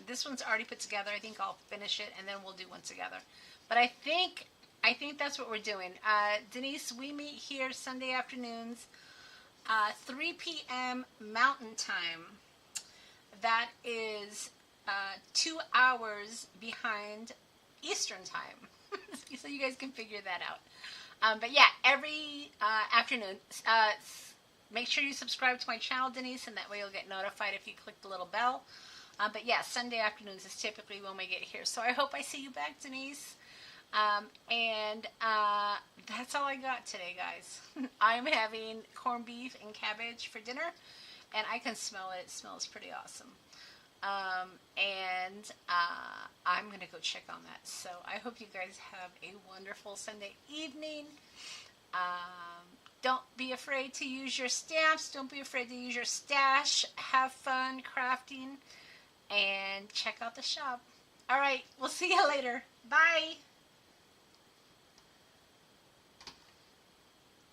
This one's already put together. I think I'll finish it and then we'll do one together. But I think that's what we're doing. Denise, we meet here Sunday afternoons, 3 p.m. Mountain Time. That is 2 hours behind Eastern Time. So you guys can figure that out. But yeah, every afternoon, make sure you subscribe to my channel, Denise, and that way you'll get notified if you click the little bell. But yeah, Sunday afternoons is typically when we get here. So I hope I see you back, Denise. That's all I got today, guys. I'm having corned beef and cabbage for dinner, and I can smell it. It smells pretty awesome. I'm going to go check on that. So I hope you guys have a wonderful Sunday evening. Don't be afraid to use your stamps. Don't be afraid to use your stash. Have fun crafting and check out the shop. All right, we'll see you later. Bye.